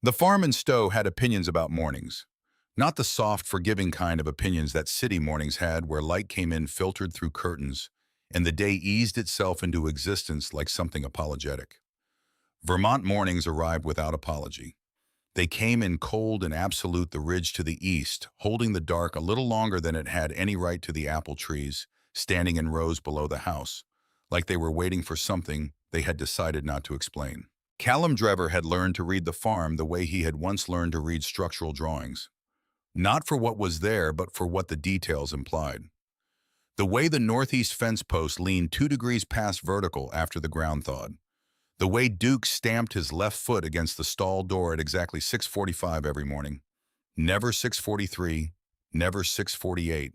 The farm in Stowe had opinions about mornings. Not the soft, forgiving kind of opinions that city mornings had where light came in filtered through curtains and the day eased itself into existence like something apologetic. Vermont mornings arrived without apology. They came in cold and absolute, the ridge to the east, holding the dark a little longer than it had any right to, the apple trees, standing in rows below the house, like they were waiting for something they had decided not to explain. Callum Drever had learned to read the farm the way he had once learned to read structural drawings. Not for what was there, but for what the details implied. The way the northeast fence post leaned 2 degrees past vertical after the ground thawed. The way Duke stamped his left foot against the stall door at exactly 6:45 every morning. Never 6:43, never 6:48.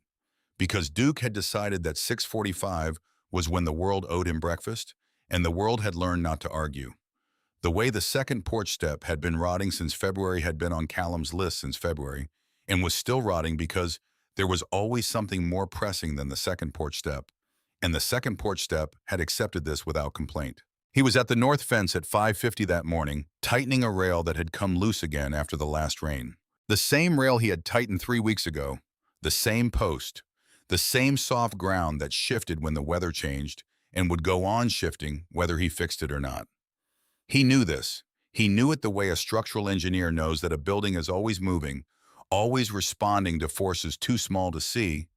Because Duke had decided that 6:45 was when the world owed him breakfast, and the world had learned not to argue. The way the second porch step had been rotting since February had been on Callum's list since February, and was still rotting because there was always something more pressing than the second porch step, and the second porch step had accepted this without complaint. He was at the north fence at 5:50 that morning, tightening a rail that had come loose again after the last rain. The same rail he had tightened 3 weeks ago, the same post, the same soft ground that shifted when the weather changed and would go on shifting whether he fixed it or not. He knew this. He knew it the way a structural engineer knows that a building is always moving, always responding to forces too small to see,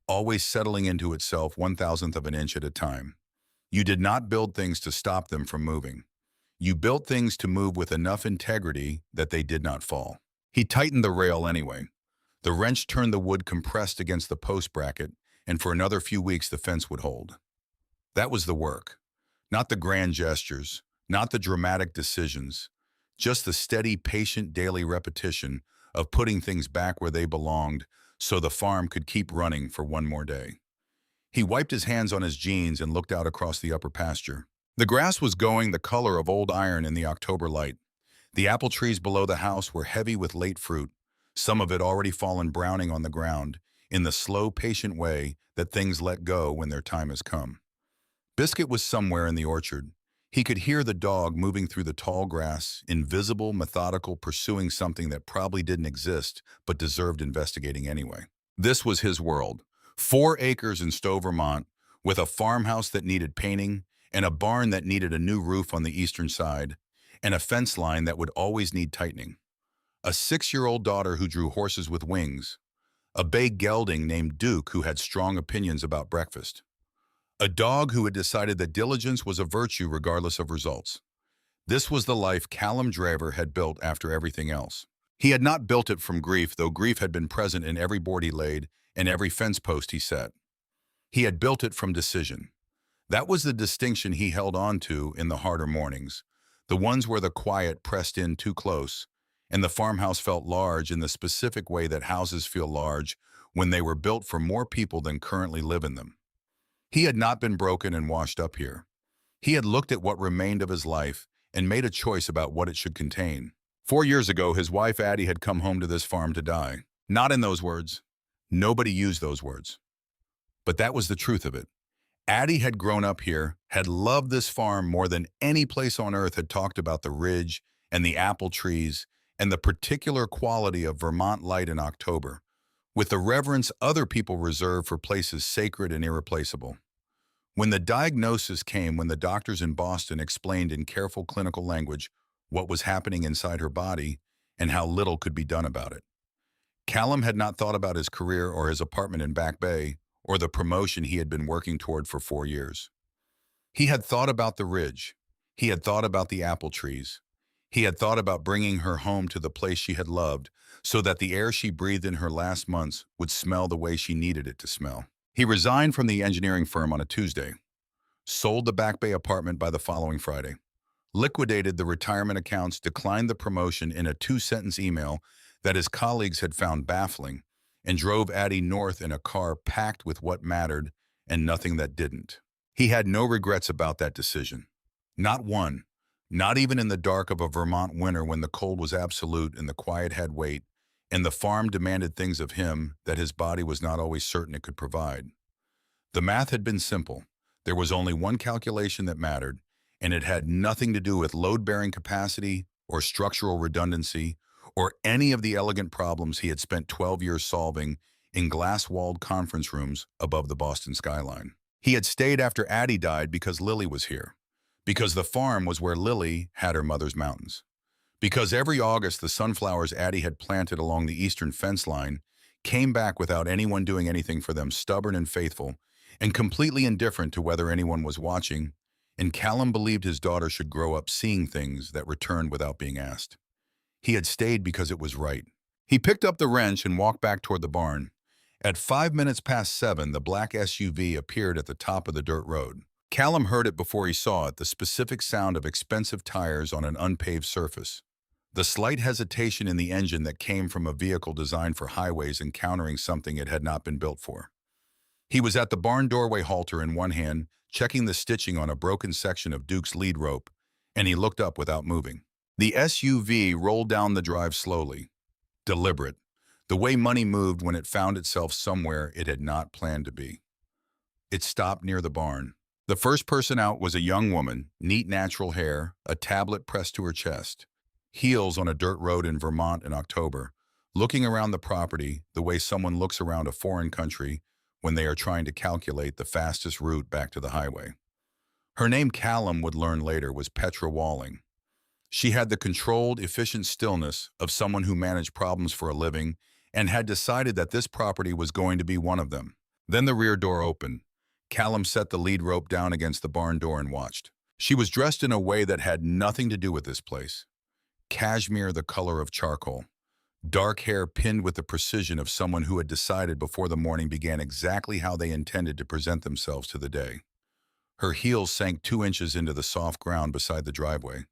always settling into itself 1,000th of an inch at a time. You did not build things to stop them from moving. You built things to move with enough integrity that they did not fall. He tightened the rail anyway. The wrench turned the wood compressed against the post bracket, and for another few weeks the fence would hold. That was the work. Not the grand gestures, not the dramatic decisions, just the steady, patient daily repetition of putting things back where they belonged so the farm could keep running for one more day. He wiped his hands on his jeans and looked out across the upper pasture. The grass was going the color of old iron in the October light. The apple trees below the house were heavy with late fruit, some of it already fallen browning on the ground, in the slow, patient way that things let go when their time has come. Biscuit was somewhere in the orchard. He could hear the dog moving through the tall grass, invisible, methodical, pursuing something that probably didn't exist but deserved investigating anyway. This was his world. 4 acres in Stowe, Vermont, with a farmhouse that needed painting, and a barn that needed a new roof on the eastern side, and a fence line that would always need tightening. A 6-year-old daughter who drew horses with wings. A bay gelding named Duke who had strong opinions about breakfast. A dog who had decided that diligence was a virtue regardless of results. This was the life Callum Drever had built after everything else. He had not built it from grief, though grief had been present in every board he laid and every fence post he set. He had built it from decision. That was the distinction he held on to in the harder mornings, the ones where the quiet pressed in too close, and the farmhouse felt large in the specific way that houses feel large when they were built for more people than currently live in them. He had not been broken and washed up here. He had looked at what remained of his life and made a choice about what it should contain. 4 years ago, his wife Addie had come home to this farm to die. Not in those words. Nobody used those words. But that was the truth of it. Addie had grown up here, had loved this farm more than any place on earth, had talked about the ridge and the apple trees and the particular quality of Vermont light in October, with the reverence other people reserve for places sacred and irreplaceable. When the diagnosis came, when the doctors in Boston explained in careful clinical language what was happening inside her body and how little could be done about it, Callum had not thought about his career or his apartment in Back Bay or the promotion he had been working toward for 4 years. He had thought about the ridge. He had thought about the apple trees. He had thought about bringing her home to the place she had loved so that the air she breathed in her last months would smell the way she needed it to smell. He resigned from the engineering firm on a Tuesday, sold the Back Bay apartment by the following Friday, liquidated the retirement accounts, declined the promotion in a 2-sentence email that his colleagues had found baffling, and drove Addie north in a car packed with what mattered and nothing that didn't. He had no regrets about that decision. Not one. Not even in the dark of a Vermont winter when the cold was absolute and the quiet had weight, and the farm demanded things of him that his body was not always certain it could provide. The math had been simple. There was only one calculation that mattered, and it had nothing to do with load-bearing capacity or structural redundancy or any of the elegant problems he had spent 12 years solving in glass-walled conference rooms above the Boston skyline. He had stayed after Addie died because Lily was here, because the farm was where Lily had her mother's mountains, because every August the sunflowers Addie had planted along the eastern fence line came back without anyone doing anything for them, stubborn and faithful, and completely indifferent to whether anyone was watching, and Callum believed his daughter should grow up seeing things that returned without being asked. He had stayed because it was right. He picked up the wrench and walked back toward the barn. At 5 minutes past 7, the black SUV appeared at the top of the dirt road. Callum heard it before he saw it, the specific sound of expensive tires on an unpaved surface. The slight hesitation in the engine that came from a vehicle designed for highways encountering something it had not been built for. He was at the barn doorway halter in one hand, checking the stitching on a broken section of Duke's lead rope, and he looked up without moving. The SUV rolled down the drive slowly, deliberate, the way money moved when it found itself somewhere it had not planned to be. It stopped near the barn. The first person out was a young woman, neat natural hair, a tablet pressed to her chest, heels on a dirt road in Vermont in October, looking around the property the way someone looks around a foreign country when they are trying to calculate the fastest route back to the highway. Her name, Callum would learn later, was Petra Walling. She had the controlled, efficient stillness of someone who managed problems for a living and had decided that this property was going to be one of them. Then the rear door opened. Callum set the lead rope down against the barn door and watched. She was dressed in a way that had nothing to do with this place. Cashmere the color of charcoal. Dark hair pinned with the precision of someone who had decided before the morning began exactly how they intended to present themselves to the day. Her heels sank 2 inches into the soft ground beside the driveway.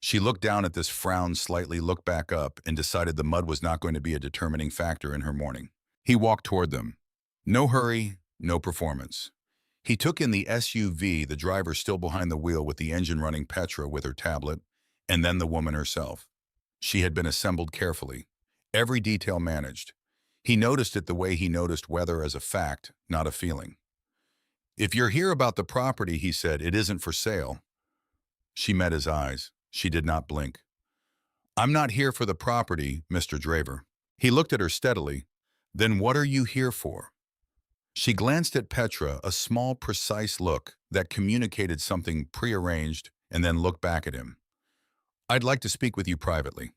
She looked down at this frown, slightly looked back up, and decided the mud was not going to be a determining factor in her morning. He walked toward them. No hurry, no performance. He took in the SUV, the driver still behind the wheel with the engine running, Petra with her tablet, and then the woman herself. She had been assembled carefully, every detail managed. He noticed it the way he noticed weather, as a fact, not a feeling. "If you're here about the property," he said, "it isn't for sale." She met his eyes. She did not blink. "I'm not here for the property, Mr. Draver." He looked at her steadily. "Then what are you here for?" She glanced at Petra, a small, precise look that communicated something prearranged, and then looked back at him. "I'd like to speak with you privately."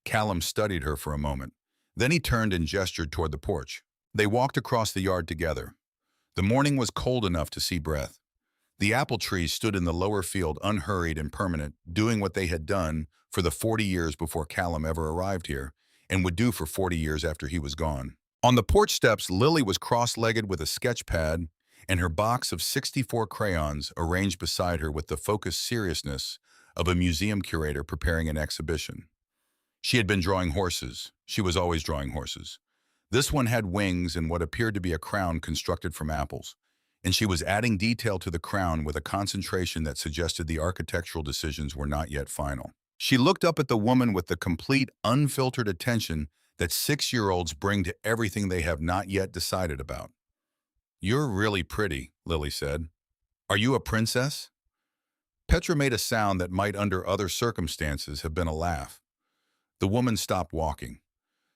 Callum studied her for a moment. Then he turned and gestured toward the porch. They walked across the yard together. The morning was cold enough to see breath. The apple trees stood in the lower field, unhurried and permanent, doing what they had done for the 40 years before Callum ever arrived here, and would do for 40 years after he was gone. On the porch steps, Lily was cross-legged with a sketch pad and her box of 64 crayons arranged beside her with the focused seriousness of a museum curator preparing an exhibition. She had been drawing horses. She was always drawing horses. This one had wings and what appeared to be a crown constructed from apples, and she was adding detail to the crown with a concentration that suggested the architectural decisions were not yet final. She looked up at the woman with the complete, unfiltered attention that 6-year-olds bring to everything they have not yet decided about. "You're really pretty," Lily said. "Are you a princess?" Petra made a sound that might, under other circumstances, have been a laugh. The woman stopped walking.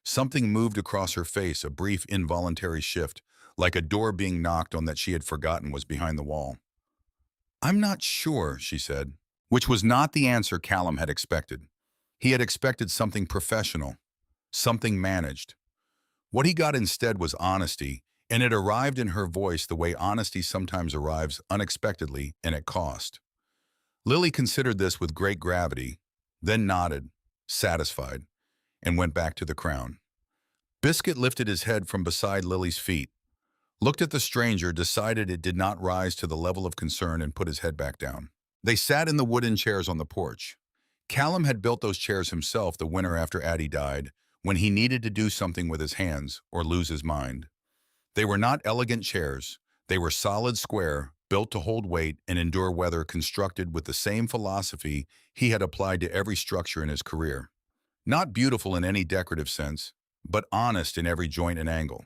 Something moved across her face, a brief, involuntary shift, like a door being knocked on that she had forgotten was behind the wall. "I'm not sure," she said, which was not the answer Callum had expected. He had expected something professional, something managed. What he got instead was honesty, and it arrived in her voice the way honesty sometimes arrives, unexpectedly and at cost. Lily considered this with great gravity, then nodded, satisfied, and went back to the crown. Biscuit lifted his head from beside Lily's feet, looked at the stranger, decided it did not rise to the level of concern, and put his head back down. They sat in the wooden chairs on the porch. Callum had built those chairs himself the winter after Addie died, when he needed to do something with his hands or lose his mind. They were not elegant chairs. They were solid, square, built to hold weight and endure weather, constructed with the same philosophy he had applied to every structure in his career. Not beautiful in any decorative sense, but honest in every joint and angle.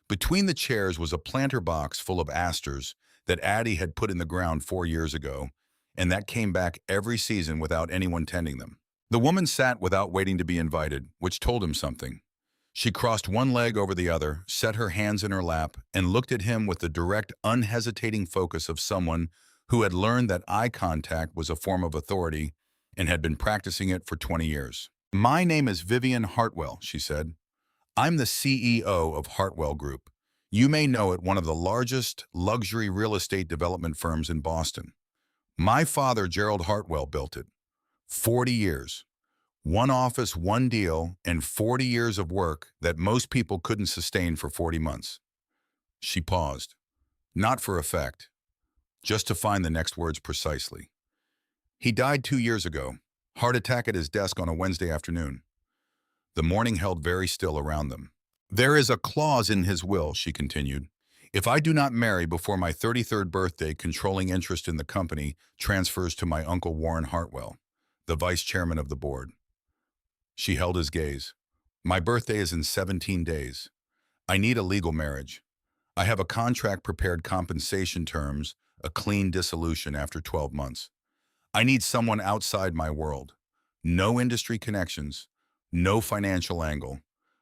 Between the chairs was a planter box full of asters that Addie had put in the ground 4 years ago, and that came back every season without anyone tending them. The woman sat without waiting to be invited, which told him something. She crossed one leg over the other, set her hands in her lap, and looked at him with the direct, unhesitating focus of someone who had learned that eye contact was a form of authority and had been practicing it for 20 years. "My name is Vivian Hartwell," she said. "I'm the CEO of Hartwell Group. You may know it, one of the largest luxury real estate development firms in Boston. My father, Gerald Hartwell, built it. 40 years. One office, one deal, and 40 years of work that most people couldn't sustain for 40 months. She paused, not for effect, just to find the next words precisely. He died 2 years ago, heart attack at his desk on a Wednesday afternoon. The morning held very still around them. There is a clause in his will, she continued. If I do not marry before my 33rd birthday, controlling interest in the company transfers to my uncle Warren Hartwell, the vice chairman of the board. She held his gaze. My birthday is in 17 days. I need a legal marriage. I have a contract prepared, compensation terms, a clean dissolution after 12 months. I need someone outside my world. No industry connections, no financial angle,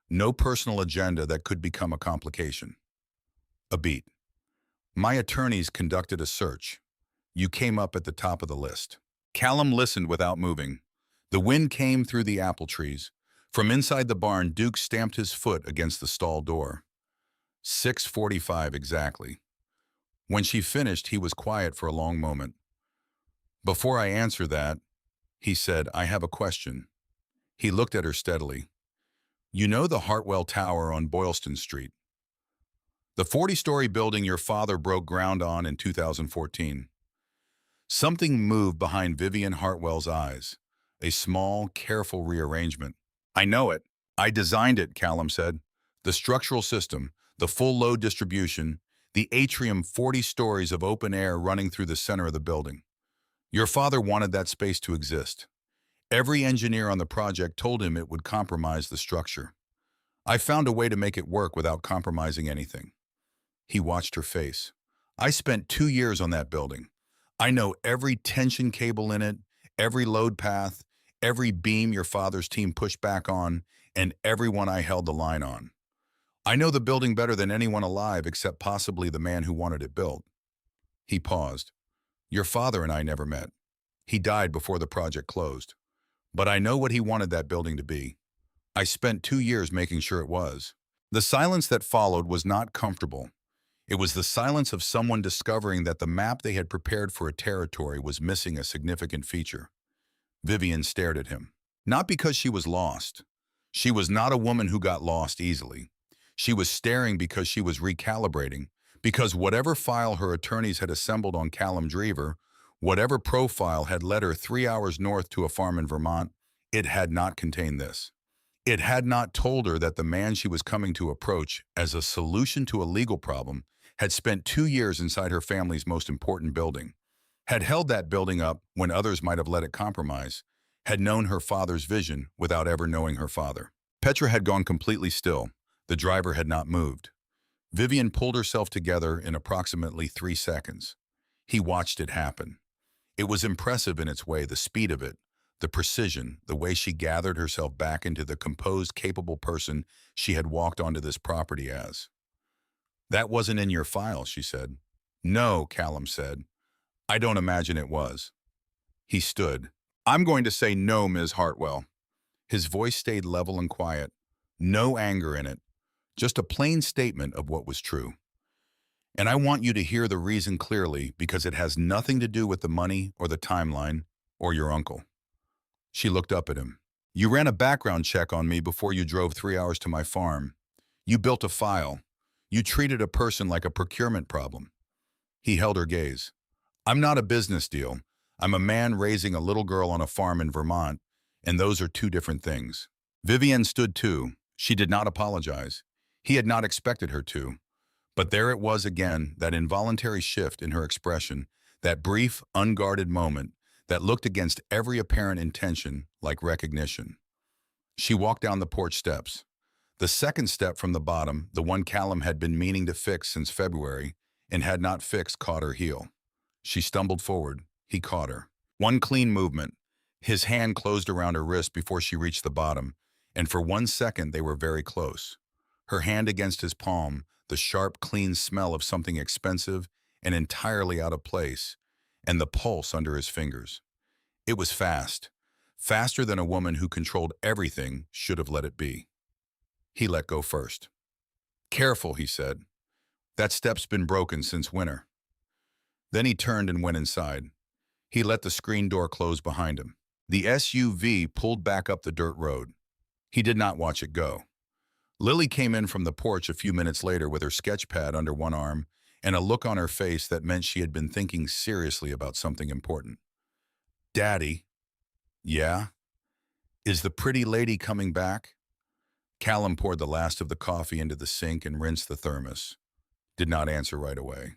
no personal agenda that could become a complication. A beat. My attorneys conducted a search. You came up at the top of the list. Callum listened without moving. The wind came through the apple trees. From inside the barn, Duke stamped his foot against the stall door. 6:45 exactly. When she finished, he was quiet for a long moment. Before I answer that, he said, I have a question. He looked at her steadily. You know the Hartwell Tower on Boylston Street? The 40-story building your father broke ground on in 2014. Something moved behind Vivian Hartwell's eyes. A small, careful rearrangement. I know it. I designed it, Callum said. The structural system, the full load distribution, the atrium, 40 stories of open air running through the center of the building. Your father wanted that space to exist. Every engineer on the project told him it would compromise the structure. I found a way to make it work without compromising anything. He watched her face. I spent 2 years on that building. I know every tension cable in it, every load path, every beam your father's team pushed back on, and everyone I held the line on. I know the building better than anyone alive except possibly the man who wanted it built. He paused. Your father and I never met. He died before the project closed. But I know what he wanted that building to be. I spent 2 years making sure it was. The silence that followed was not comfortable. It was the silence of someone discovering that the map they had prepared for a territory was missing a significant feature. Vivian stared at him. Not because she was lost. She was not a woman who got lost easily. She was staring because she was recalibrating, because whatever file her attorneys had assembled on Callum Drever, whatever profile had led her 3 hours north to a farm in Vermont, it had not contained this. It had not told her that the man she was coming to approach as a solution to a legal problem had spent 2 years inside her family's most important building, had held that building up when others might have let it compromise, had known her father's vision without ever knowing her father. Petra had gone completely still. The driver had not moved. Vivian pulled herself together in approximately 3 seconds. He watched it happen. It was impressive in its way, the speed of it, the precision, the way she gathered herself back into the composed, capable person she had walked onto this property as. That wasn't in your file, she said. No, Callum said. I don't imagine it was. He stood. I'm going to say no, Ms. Hartwell. His voice stayed level and quiet. No anger in it. Just a plain statement of what was true. And I want you to hear the reason clearly because it has nothing to do with the money or the timeline or your uncle. She looked up at him. You ran a background check on me before you drove 3 hours to my farm. You built a file. You treated a person like a procurement problem. He held her gaze. I'm not a business deal. I'm a man raising a little girl on a farm in Vermont, and those are two different things. Vivian stood too. She did not apologize. He had not expected her to. But there it was again, that involuntary shift in her expression, that brief, unguarded moment that looked against every apparent intention like recognition. She walked down the porch steps. The second step from the bottom, the one Callum had been meaning to fix since February and had not fixed, caught her heel. She stumbled forward. He caught her. One clean movement. His hand closed around her wrist before she reached the bottom, and for 1 second they were very close. Her hand against his palm, the sharp, clean smell of something expensive and entirely out of place, and the pulse under his fingers. It was fast, faster than a woman who controlled everything should have let it be. He let go first. "Careful," he said. "That step's been broken since winter." Then he turned and went inside. He let the screen door close behind him. The SUV pulled back up the dirt road. He did not watch it go. Lily came in from the porch a few minutes later with her sketch pad under one arm and a look on her face that meant she had been thinking seriously about something important. "Daddy." "Yeah? Is the pretty lady coming back?" Callum poured the last of the coffee into the sink and rinsed the thermos. Did not answer right away.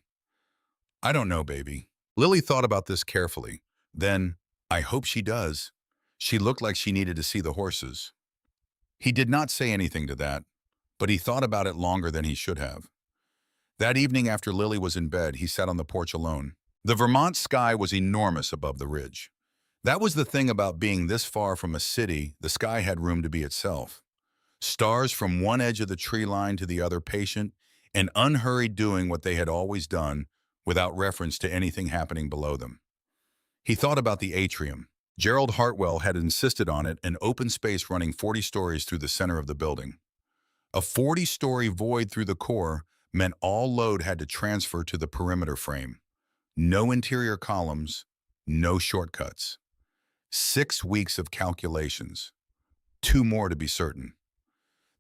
"I don't know, baby." Lily thought about this carefully. Then, "I hope she does. She looked like she needed to see the horses." He did not say anything to that, but he thought about it longer than he should have. That evening after Lily was in bed, he sat on the porch alone. The Vermont sky was enormous above the ridge. That was the thing about being this far from a city, the sky had room to be itself. Stars from one edge of the tree line to the other, patient and unhurried, doing what they had always done without reference to anything happening below them. He thought about the atrium. Gerald Hartwell had insisted on it, an open space running 40 stories through the center of the building. A 40-story void through the core meant all load had to transfer to the perimeter frame. No interior columns, no shortcuts. 6 weeks of calculations. 2 more to be certain.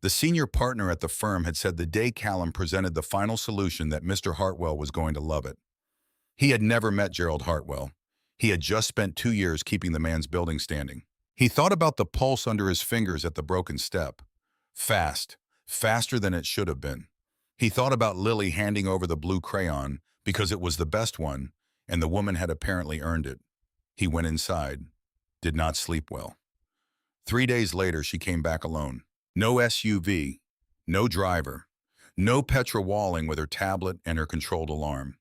The senior partner at the firm had said the day Callum presented the final solution that Mr. Hartwell was going to love it. He had never met Gerald Hartwell. He had just spent 2 years keeping the man's building standing. He thought about the pulse under his fingers at the broken step. Fast, faster than it should have been. He thought about Lily handing over the blue crayon because it was the best one, and the woman had apparently earned it. He went inside, did not sleep well. 3 days later, she came back alone. No SUV, no driver, no Petra Walling with her tablet and her controlled alarm.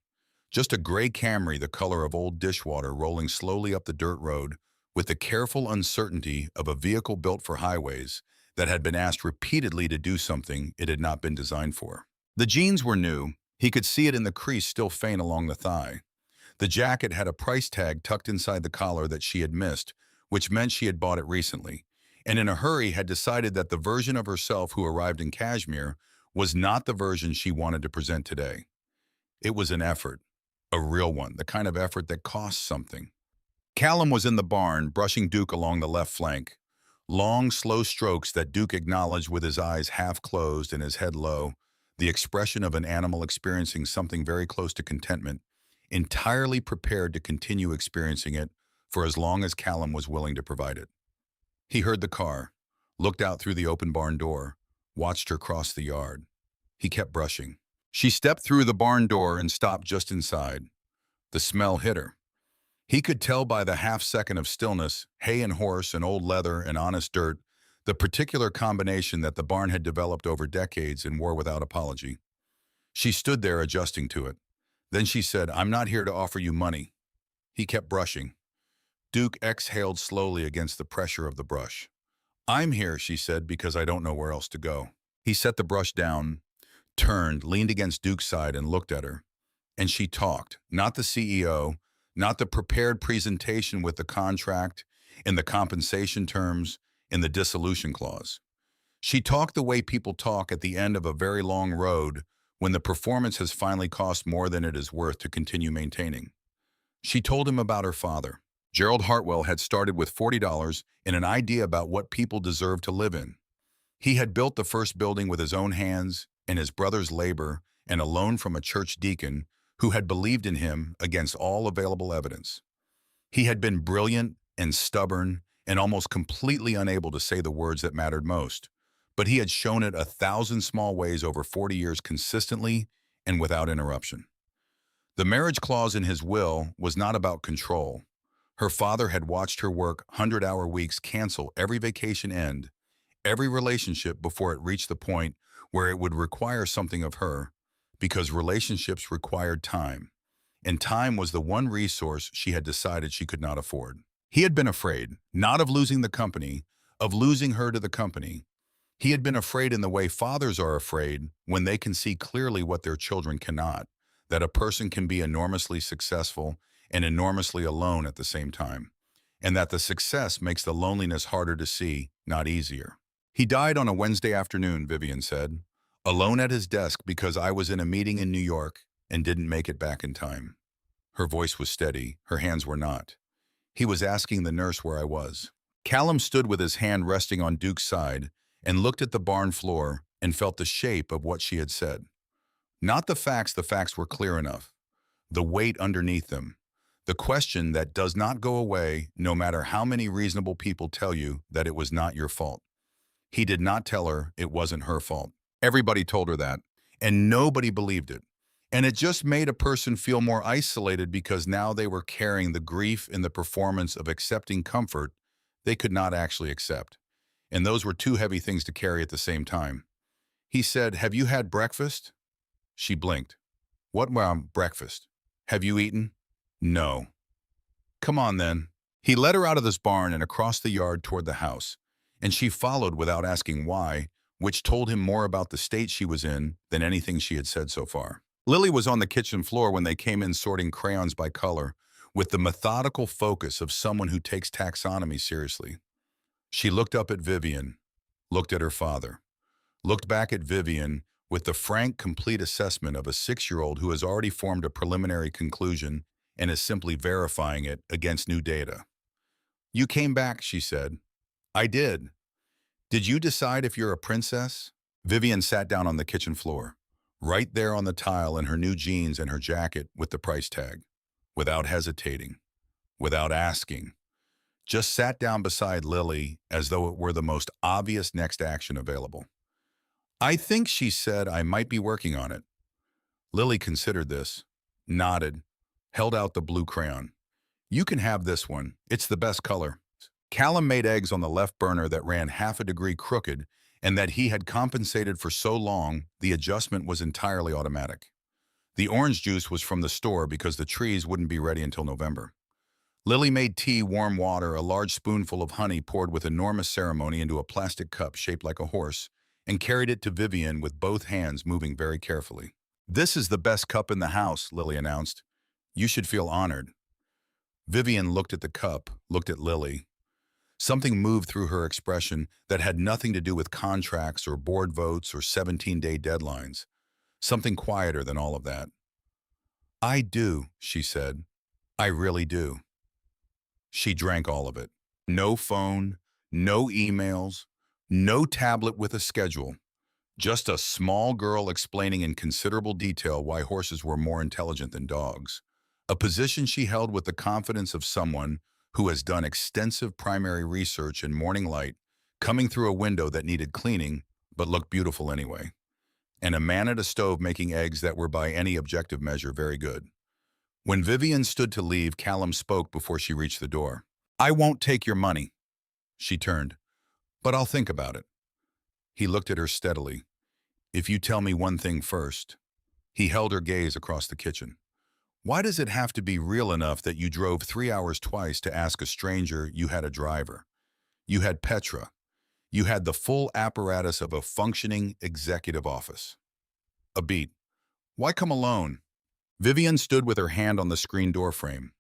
Just a gray Camry the color of old dishwater rolling slowly up the dirt road with the careful uncertainty of a vehicle built for highways that had been asked repeatedly to do something it had not been designed for. The jeans were new. He could see it in the crease still faint along the thigh. The jacket had a price tag tucked inside the collar that she had missed, which meant she had bought it recently, and in a hurry had decided that the version of herself who arrived in Kashmir was not the version she wanted to present today. It was an effort, a real one, the kind of effort that costs something. Callum was in the barn, brushing Duke along the left flank. Long, slow strokes that Duke acknowledged with his eyes half closed and his head low, the expression of an animal experiencing something very close to contentment, entirely prepared to continue experiencing it for as long as Callum was willing to provide it. He heard the car, looked out through the open barn door, watched her cross the yard. He kept brushing. She stepped through the barn door and stopped just inside. The smell hit her. He could tell by the half-second of stillness, hay and horse and old leather and honest dirt, the particular combination that the barn had developed over decades and wore without apology. She stood there adjusting to it. Then she said, "I'm not here to offer you money." He kept brushing. Duke exhaled slowly against the pressure of the brush. "I'm here," she said, "because I don't know where else to go." He set the brush down, turned, leaned against Duke's side and looked at her. And she talked, not the CEO, not the prepared presentation with the contract, in the compensation terms, in the dissolution clause. She talked the way people talk at the end of a very long road when the performance has finally cost more than it is worth to continue maintaining. She told him about her father. Gerald Hartwell had started with $40 and an idea about what people deserved to live in. He had built the first building with his own hands and his brother's labor and a loan from a church deacon who had believed in him against all available evidence. He had been brilliant and stubborn and almost completely unable to say the words that mattered most, but he had shown it 1,000 small ways over 40 years consistently and without interruption. The marriage clause in his will was not about control. Her father had watched her work 100-hour weeks cancel every vacation end, every relationship before it reached the point where it would require something of her, because relationships required time, and time was the one resource she had decided she could not afford. He had been afraid, not of losing the company, of losing her to the company. He had been afraid in the way fathers are afraid when they can see clearly what their children cannot, that a person can be enormously successful and enormously alone at the same time, and that the success makes the loneliness harder to see, not easier. He died on a Wednesday afternoon, Vivian said, alone at his desk because I was in a meeting in New York and didn't make it back in time. Her voice was steady, her hands were not. He was asking the nurse where I was. Callum stood with his hand resting on Duke's side and looked at the barn floor and felt the shape of what she had said. Not the facts were clear enough. The weight underneath them. The question that does not go away no matter how many reasonable people tell you that it was not your fault. He did not tell her it wasn't her fault. Everybody told her that, and nobody believed it. And it just made a person feel more isolated because now they were carrying the grief in the performance of accepting comfort they could not actually accept. And those were two heavy things to carry at the same time. He said, "Have you had breakfast?" She blinked. "What, breakfast? Have you eaten?" "No." "Come on, then." He led her out of this barn and across the yard toward the house, and she followed without asking why, which told him more about the state she was in than anything she had said so far. Lily was on the kitchen floor when they came in sorting crayons by color, with the methodical focus of someone who takes taxonomy seriously. She looked up at Vivian, looked at her father, looked back at Vivian with the frank, complete assessment of a 6-year-old who has already formed a preliminary conclusion and is simply verifying it against new data. "You came back," she said. "I did. Did you decide if you're a princess?" Vivian sat down on the kitchen floor, right there on the tile in her new jeans and her jacket with the price tag, without hesitating, without asking. Just sat down beside Lily as though it were the most obvious next action available. "I think," she said, "I might be working on it." Lily considered this, nodded, held out the blue crayon. "You can have this one. It's the best color." Callum made eggs on the left burner that ran half a degree crooked, and that he had compensated for so long, the adjustment was entirely automatic. The orange juice was from the store because the trees wouldn't be ready until November. Lily made tea, warm water, a large spoonful of honey poured with enormous ceremony into a plastic cup shaped like a horse, and carried it to Vivian with both hands moving very carefully. "This is the best cup in the house," Lily announced. "You should feel honored." Vivian looked at the cup, looked at Lily. Something moved through her expression that had nothing to do with contracts or board votes or 17-day deadlines. Something quieter than all of that. "I do," she said. "I really do." She drank all of it. No phone, no emails, no tablet with a schedule. Just a small girl explaining in considerable detail why horses were more intelligent than dogs. A position she held with the confidence of someone who has done extensive primary research in morning light, coming through a window that needed cleaning, but looked beautiful anyway. And a man at a stove making eggs that were by any objective measure very good. When Vivian stood to leave, Callum spoke before she reached the door. "I won't take your money." She turned. "But I'll think about it." He looked at her steadily. "If you tell me one thing first." He held her gaze across the kitchen. "Why does it have to be real enough that you drove 3 hours twice to ask a stranger you had a driver? You had Petra. You had the full apparatus of a functioning executive office." A beat. "Why come alone?" Vivian stood with her hand on the screen door frame.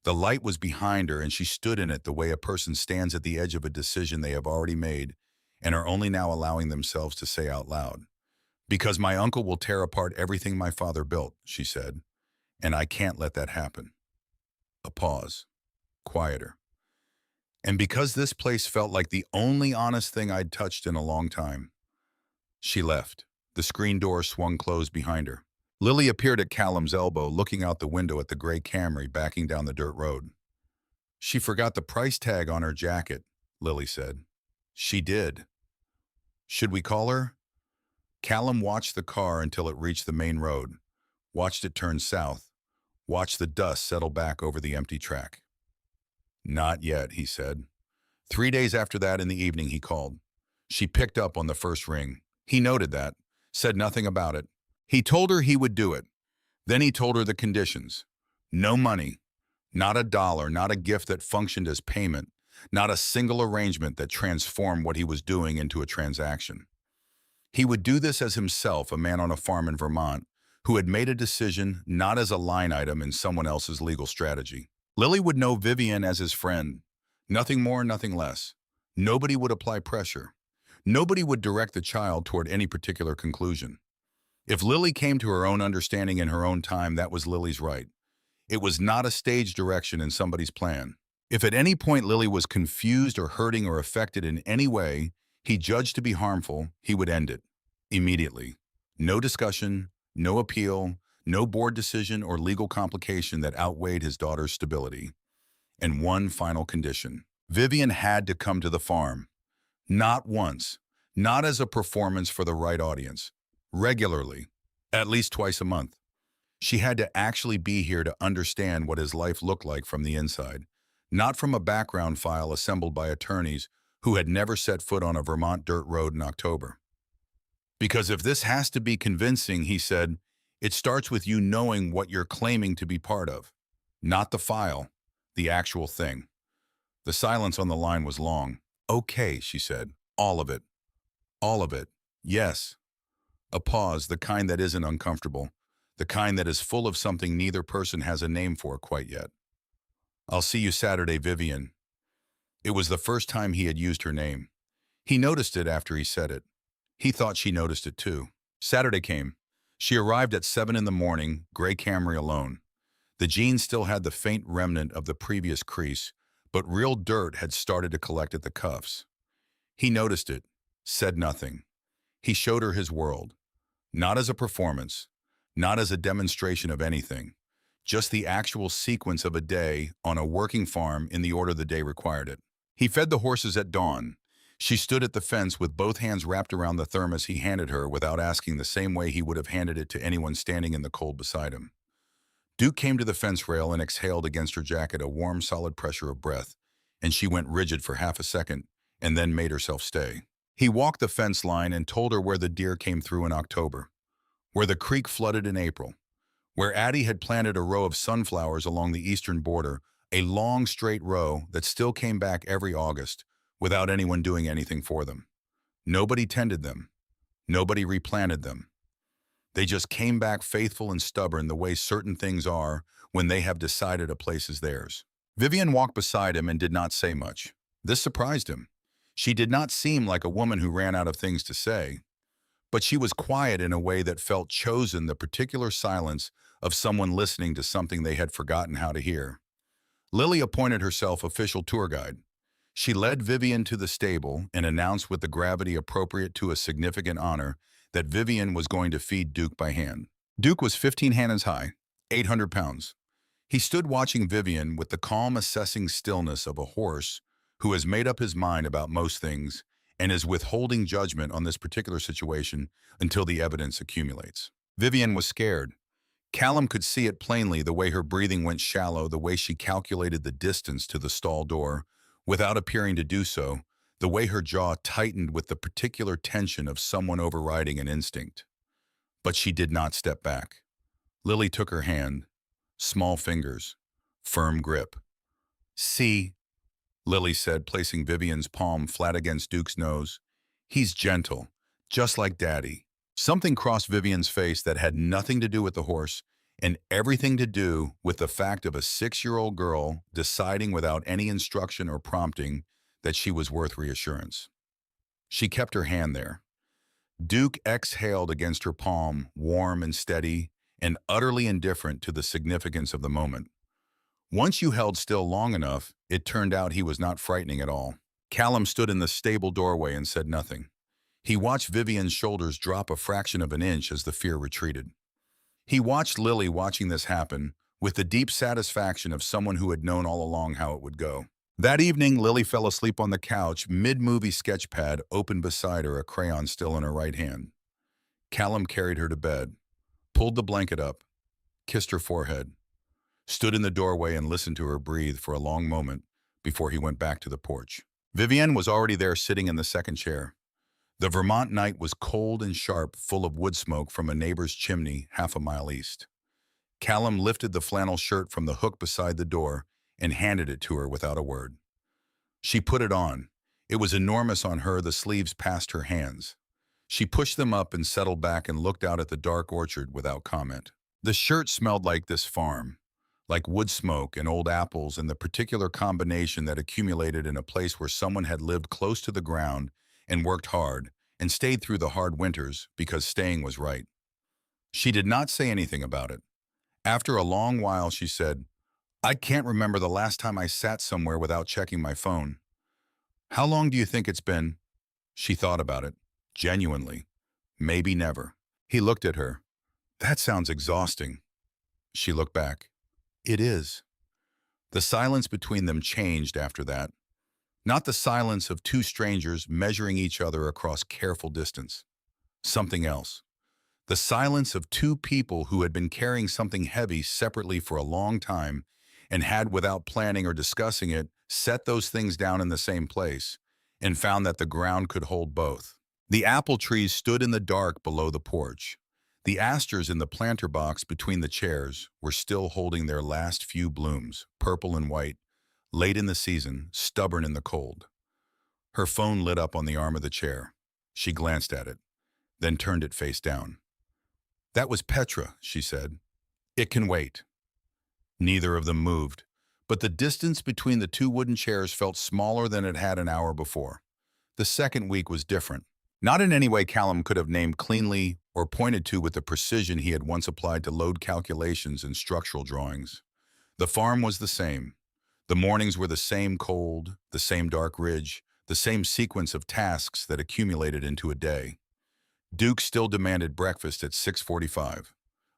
The light was behind her and she stood in it the way a person stands at the edge of a decision they have already made and are only now allowing themselves to say out loud. "Because my uncle will tear apart everything my father built," she said, "and I can't let that happen." A pause. Quieter. "And because this place felt like the only honest thing I'd touched in a long time." She left. The screen door swung closed behind her. Lily appeared at Callum's elbow, looking out the window at the gray Camry backing down the dirt road. "She forgot the price tag on her jacket," Lily said. "She did." "Should we call her?" Callum watched the car until it reached the main road, watched it turn south, watched the dust settle back over the empty track. "Not yet," he said. 3 days after that in the evening he called. She picked up on the first ring. He noted that, said nothing about it. He told her he would do it. Then he told her the conditions. No money. Not a dollar, not a gift that functioned as payment, not a single arrangement that transformed what he was doing into a transaction. He would do this as himself, a man on a farm in Vermont, who had made a decision not as a line item in someone else's legal strategy. Lily would know Vivian as his friend. Nothing more, nothing less. Nobody would apply pressure. Nobody would direct the child toward any particular conclusion. If Lily came to her own understanding in her own time, that was Lily's right. It was not a stage direction in somebody's plan. If at any point Lily was confused or hurting or affected in any way, he judged to be harmful, he would end it. Immediately. No discussion, no appeal, no board decision or legal complication that outweighed his daughter's stability. And one final condition. Vivian had to come to the farm. Not once. Not as a performance for the right audience. Regularly. At least twice a month. She had to actually be here to understand what his life looked like from the inside, not from a background file assembled by attorneys who had never set foot on a Vermont dirt road in October. Because if this has to be convincing, he said, it starts with you knowing what you're claiming to be part of. Not the file, the actual thing. The silence on the line was long. Okay, she said. All of it. All of it. Yes. A pause, the kind that isn't uncomfortable. The kind that is full of something neither person has a name for quite yet. I'll see you Saturday, Vivian. It was the first time he had used her name. He noticed it after he said it. He thought she noticed it too. Saturday came. She arrived at 7 in the morning, gray Camry alone. The jeans still had the faint remnant of the previous crease, but real dirt had started to collect at the cuffs. He noticed it, said nothing. He showed her his world. Not as a performance, not as a demonstration of anything, just the actual sequence of a day on a working farm in the order the day required it. He fed the horses at dawn. She stood at the fence with both hands wrapped around the thermos he handed her without asking, the same way he would have handed it to anyone standing in the cold beside him. Duke came to the fence rail and exhaled against her jacket a warm, solid pressure of breath, and she went rigid for half a second and then made herself stay. He walked the fence line and told her where the deer came through in October, where the creek flooded in April, where Addie had planted a row of sunflowers along the eastern border, a long straight row that still came back every August without anyone doing anything for them. Nobody tended them. Nobody replanted them. They just came back faithful and stubborn the way certain things are when they have decided a place is theirs. Vivian walked beside him and did not say much. This surprised him. She did not seem like a woman who ran out of things to say, but she was quiet in a way that felt chosen, the particular silence of someone listening to something they had forgotten how to hear. Lily appointed herself official tour guide. She led Vivian to the stable and announced with the gravity appropriate to a significant honor that Vivian was going to feed Duke by hand. Duke was 15 hands high, 800 pounds. He stood watching Vivian with the calm, assessing stillness of a horse who has made up his mind about most things and is withholding judgment on this particular situation until the evidence accumulates. Vivian was scared. Callum could see it plainly, the way her breathing went shallow, the way she calculated the distance to the stall door without appearing to do so, the way her jaw tightened with the particular tension of someone overriding an instinct. But she did not step back. Lily took her hand, small fingers, firm grip. See, Lily said, placing Vivian's palm flat against Duke's nose. He's gentle, just like Daddy. Something crossed Vivian's face that had nothing to do with the horse and everything to do with the fact of a 6-year-old girl deciding without any instruction or prompting that she was worth reassurance. She kept her hand there. Duke exhaled against her palm, warm and steady, and utterly indifferent to the significance of the moment. Once you held still long enough, it turned out he was not frightening at all. Callum stood in the stable doorway and said nothing. He watched Vivian's shoulders drop a fraction of an inch as the fear retreated. He watched Lily watching this happen with the deep satisfaction of someone who had known all along how it would go. That evening, Lily fell asleep on the couch, mid-movie sketch pad open beside her, a crayon still in her right hand. Callum carried her to bed, pulled the blanket up, kissed her forehead, stood in the doorway and listened to her breathe for a long moment before he went back to the porch. Vivian was already there, sitting in the second chair. The Vermont night was cold and sharp, full of wood smoke from a neighbor's chimney half a mile east. Callum lifted the flannel shirt from the hook beside the door and handed it to her without a word. She put it on. It was enormous on her, the sleeves past her hands. She pushed them up and settled back and looked out at the dark orchard without comment. The shirt smelled like this farm, like wood smoke and old apples and the particular combination that accumulated in a place where someone had lived close to the ground and worked hard and stayed through the hard winters because staying was right. She did not say anything about it. After a long while, she said, "I can't remember the last time I sat somewhere without checking my phone." "How long do you think it's been?" She thought about it. Genuinely. Maybe never. He looked at her. "That sounds exhausting." She looked back. "It is." The silence between them changed after that. Not the silence of two strangers measuring each other across careful distance. Something else. The silence of two people who had been carrying something heavy separately for a long time and had, without planning or discussing it, set those things down in the same place and found that the ground could hold both. The apple trees stood in the dark below the porch. The asters in the planter box between the chairs were still holding their last few blooms, purple and white, late in the season, stubborn in the cold. Her phone lit up on the arm of the chair. She glanced at it, then turned it face down. "That was Petra," she said. "It can wait." Neither of them moved, but the distance between the two wooden chairs felt smaller than it had an hour before. The second week was different. Not in any way Callum could have named cleanly or pointed to with the precision he had once applied to load calculations and structural drawings. The farm was the same. The mornings were the same cold, the same dark ridge, the same sequence of tasks that accumulated into a day. Duke still demanded breakfast at 6:45.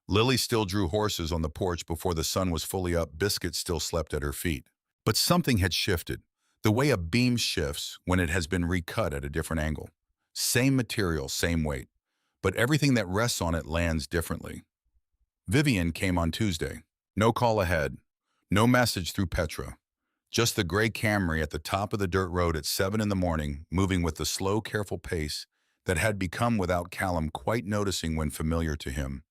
Lily still drew horses on the porch before the sun was fully up. Biscuit still slept at her feet. But something had shifted, the way a beam shifts when it has been recut at a different angle. Same material, same weight, but everything that rests on it lands differently. Vivian came on Tuesday. No call ahead, no message through Petra. Just the gray Camry at the top of the dirt road at 7 in the morning, moving with the slow, careful pace that had become, without Callum quite noticing, when familiar to him.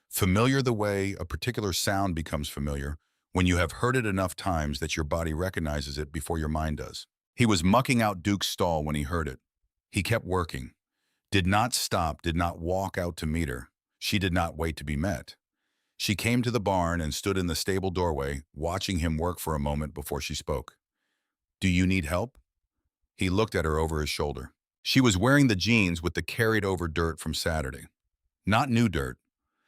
Familiar the way a particular sound becomes familiar when you have heard it enough times that your body recognizes it before your mind does. He was mucking out Duke's stall when he heard it. He kept working. Did not stop, did not walk out to meet her. She did not wait to be met. She came to the barn and stood in the stable doorway, watching him work for a moment before she spoke. "Do you need help?" He looked at her over his shoulder. She was wearing the jeans with the carried-over dirt from Saturday. Not new dirt.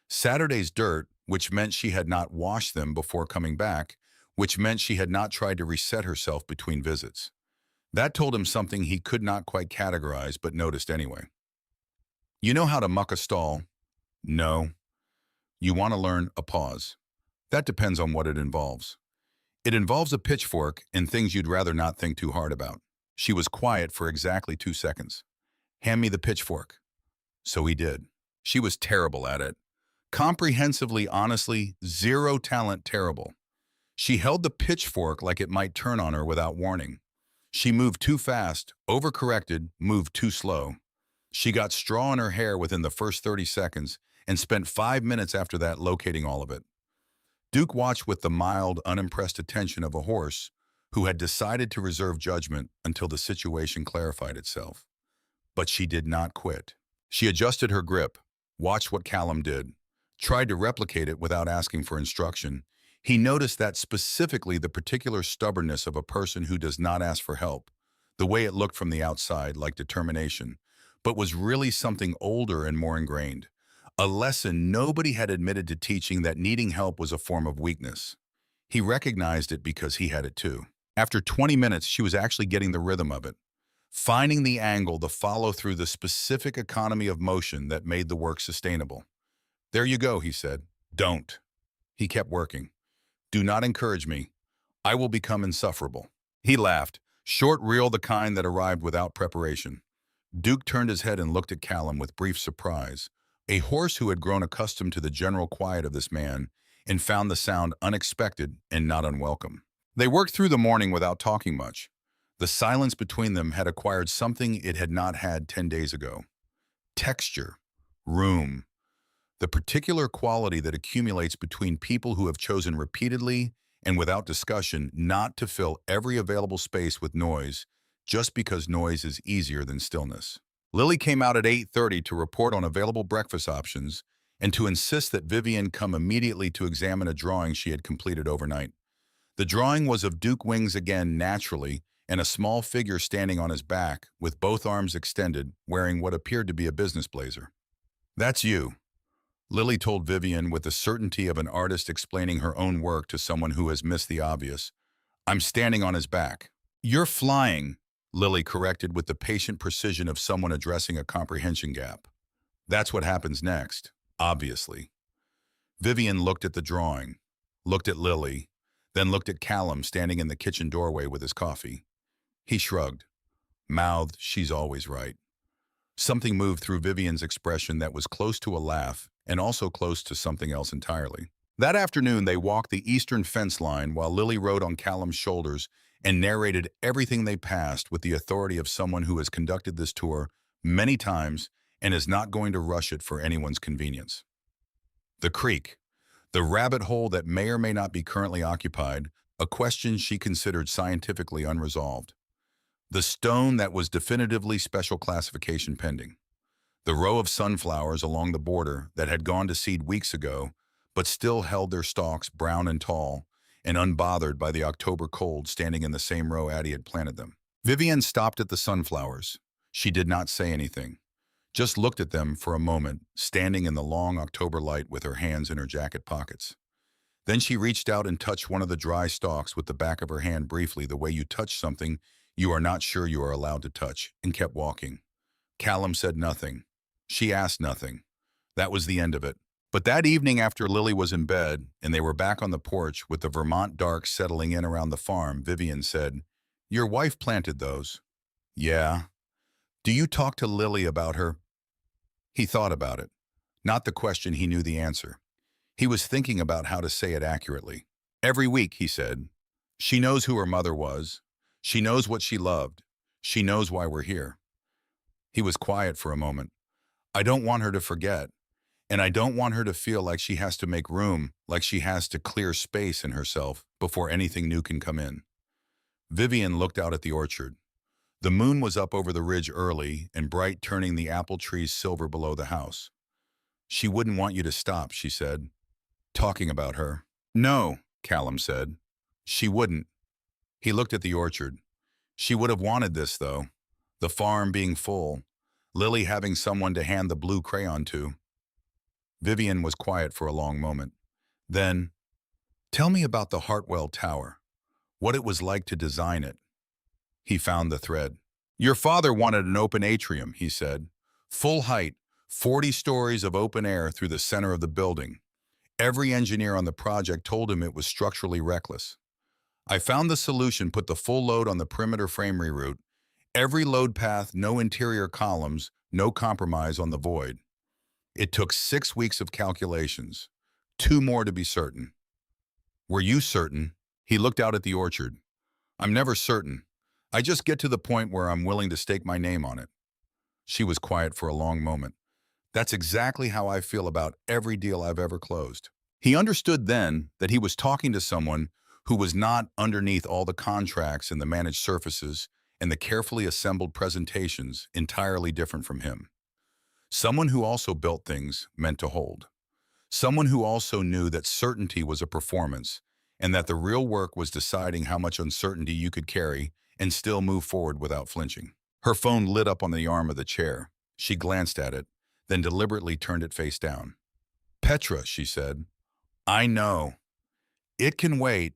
Saturday's dirt, which meant she had not washed them before coming back, which meant she had not tried to reset herself between visits. That told him something he could not quite categorize but noticed anyway. "You know how to muck a stall?" "No." "You want to learn?" A pause. "That depends on what it involves." "It involves a pitchfork and things you'd rather not think too hard about." She was quiet for exactly 2 seconds. "Hand me the pitchfork." So he did. She was terrible at it. Comprehensively, honestly, zero talent terrible. She held the pitchfork like it might turn on her without warning. She moved too fast, overcorrected, moved too slow. She got straw in her hair within the first 30 seconds and spent 5 minutes after that locating all of it. Duke watched with the mild, unimpressed attention of a horse who had decided to reserve judgment until the situation clarified itself. But she did not quit. She adjusted her grip, watched what Callum did, tried to replicate it without asking for instruction. He noticed that specifically the particular stubbornness of a person who does not ask for help, the way it looked from the outside like determination, but was really something older and more ingrained. A lesson nobody had admitted to teaching, that needing help was a form of weakness. He recognized it because he had it too. After 20 minutes, she was actually getting the rhythm of it, finding the angle, the follow-through, the specific economy of motion that made the work sustainable. "There you go," he said. "Don't." He kept working. "Do not encourage me. I will become insufferable." He laughed, short reel, the kind that arrived without preparation. Duke turned his head and looked at Callum with brief surprise, a horse who had grown accustomed to the general quiet of this man and found the sound unexpected and not unwelcome. They worked through the morning without talking much. The silence between them had acquired something it had not had 10 days ago. Texture, room, the particular quality that accumulates between people who have chosen repeatedly and without discussion not to fill every available space with noise just because noise is easier than stillness. Lily came out at 8:30 to report on available breakfast options and to insist that Vivian come immediately to examine a drawing she had completed overnight. The drawing was of Duke Wings again naturally, and a small figure standing on his back, with both arms extended, wearing what appeared to be a business blazer. "That's you," Lily told Vivian with the certainty of an artist explaining her own work to someone who has missed the obvious. "I'm standing on his back." "You're flying," Lily corrected with the patient precision of someone addressing a comprehension gap. "That's what happens next, obviously." Vivian looked at the drawing, looked at Lily, then looked at Callum standing in the kitchen doorway with his coffee. He shrugged, mouthed, "She's always right." Something moved through Vivian's expression that was close to a laugh and also close to something else entirely. That afternoon, they walked the eastern fence line while Lily rode on Callum's shoulders and narrated everything they passed with the authority of someone who has conducted this tour many times and is not going to rush it for anyone's convenience. The creek, the rabbit hole that may or may not be currently occupied, a question she considered scientifically unresolved. The stone that was definitively special classification pending. The row of sunflowers along the border that had gone to seed weeks ago, but still held their stalks brown and tall, and unbothered by the October cold standing in the same row Addie had planted them. Vivian stopped at the sunflowers. She did not say anything, just looked at them for a moment, standing in the long October light with her hands in her jacket pockets. Then she reached out and touched one of the dry stalks with the back of her hand briefly, the way you touch something you are not sure you are allowed to touch, and kept walking. Callum said nothing. She asked nothing. That was the end of it. But that evening after Lily was in bed and they were back on the porch with the Vermont dark settling in around the farm, Vivian said, "Your wife planted those." "Yeah." "Do you talk to Lily about her?" He thought about it. Not the question he knew the answer. He was thinking about how to say it accurately. "Every week," he said. "She knows who her mother was. She knows what she loved. She knows why we're here." He was quiet for a moment. "I don't want her to forget. And I don't want her to feel like she has to make room, like she has to clear space in herself before anything new can come in." Vivian looked out at the orchard. The moon was up over the ridge early and bright, turning the apple trees silver below the house. "She wouldn't want you to stop," she said. "Talking about her." "No," Callum said. "She wouldn't." He looked at the orchard. "She would have wanted this, though. The farm being full. Lily having someone to hand the blue crayon to." Vivian was quiet for a long moment. Then, "Tell me about the Hartwell Tower. What it was like to design it." He found the thread. "Your father wanted an open atrium," he said. "Full height, 40 stories of open air through the center of the building. Every engineer on the project told him it was structurally reckless. I found the solution, put the full load on the perimeter frame reroute. Every load path, no interior columns, no compromise on the void. It took 6 weeks of calculations. 2 more to be certain." "Were you certain?" He looked out at the orchard. "I'm never certain. I just get to the point where I'm willing to stake my name on it." She was quiet for a long moment. "That's exactly how I feel about every deal I've ever closed." He understood then that he was talking to someone who was not underneath all the contracts and the managed surfaces and the carefully assembled presentations, entirely different from him. Someone who also built things meant to hold. Someone who also knew that certainty was a performance and that the real work was deciding how much uncertainty you could carry and still move forward without flinching. Her phone lit up on the arm of the chair. She glanced at it, then deliberately turned it face down. "Petra," she said. "I know. It can wait."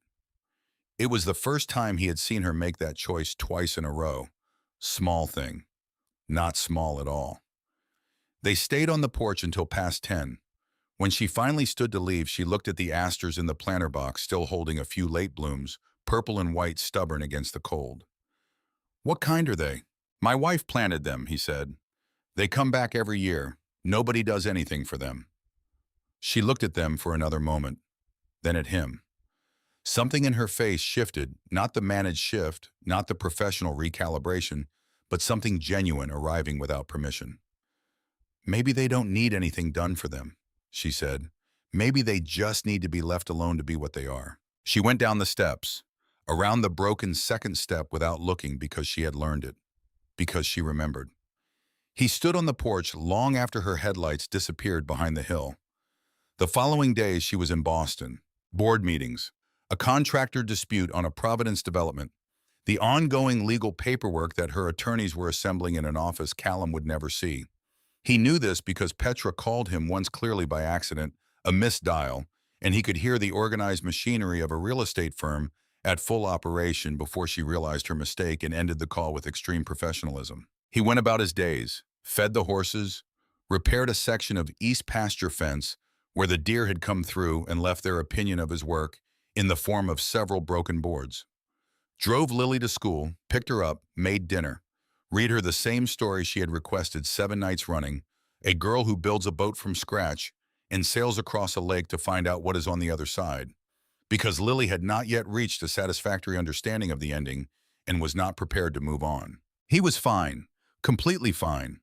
It was the first time he had seen her make that choice twice in a row. Small thing. Not small at all. They stayed on the porch until past 10. When she finally stood to leave, she looked at the asters in the planter box, still holding a few late blooms, purple and white, stubborn against the cold. "What kind are they?" "My wife planted them," he said. "They come back every year. Nobody does anything for them." She looked at them for another moment, then at him. Something in her face shifted, not the managed shift, not the professional recalibration, but something genuine arriving without permission. "Maybe they don't need anything done for them." she said. Maybe they just need to be left alone to be what they are. She went down the steps, around the broken second step without looking because she had learned it, because she remembered. He stood on the porch long after her headlights disappeared behind the hill. The following day, she was in Boston. Board meetings, a contractor dispute on a Providence development, the ongoing legal paperwork that her attorneys were assembling in an office Callum would never see. He knew this because Petra called him once clearly by accident, a missed dial, and he could hear the organized machinery of a real estate firm at full operation before she realized her mistake and ended the call with extreme professionalism. He went about his days, fed the horses, repaired a section of east pasture fence where the deer had come through and left their opinion of his work in the form of several broken boards. Drove Lily to school, picked her up, made dinner, read her the same story she had requested 7 nights running, a girl who builds a boat from scratch and sails across a lake to find out what is on the other side, because Lily had not yet reached a satisfactory understanding of the ending and was not prepared to move on. He was fine, completely fine,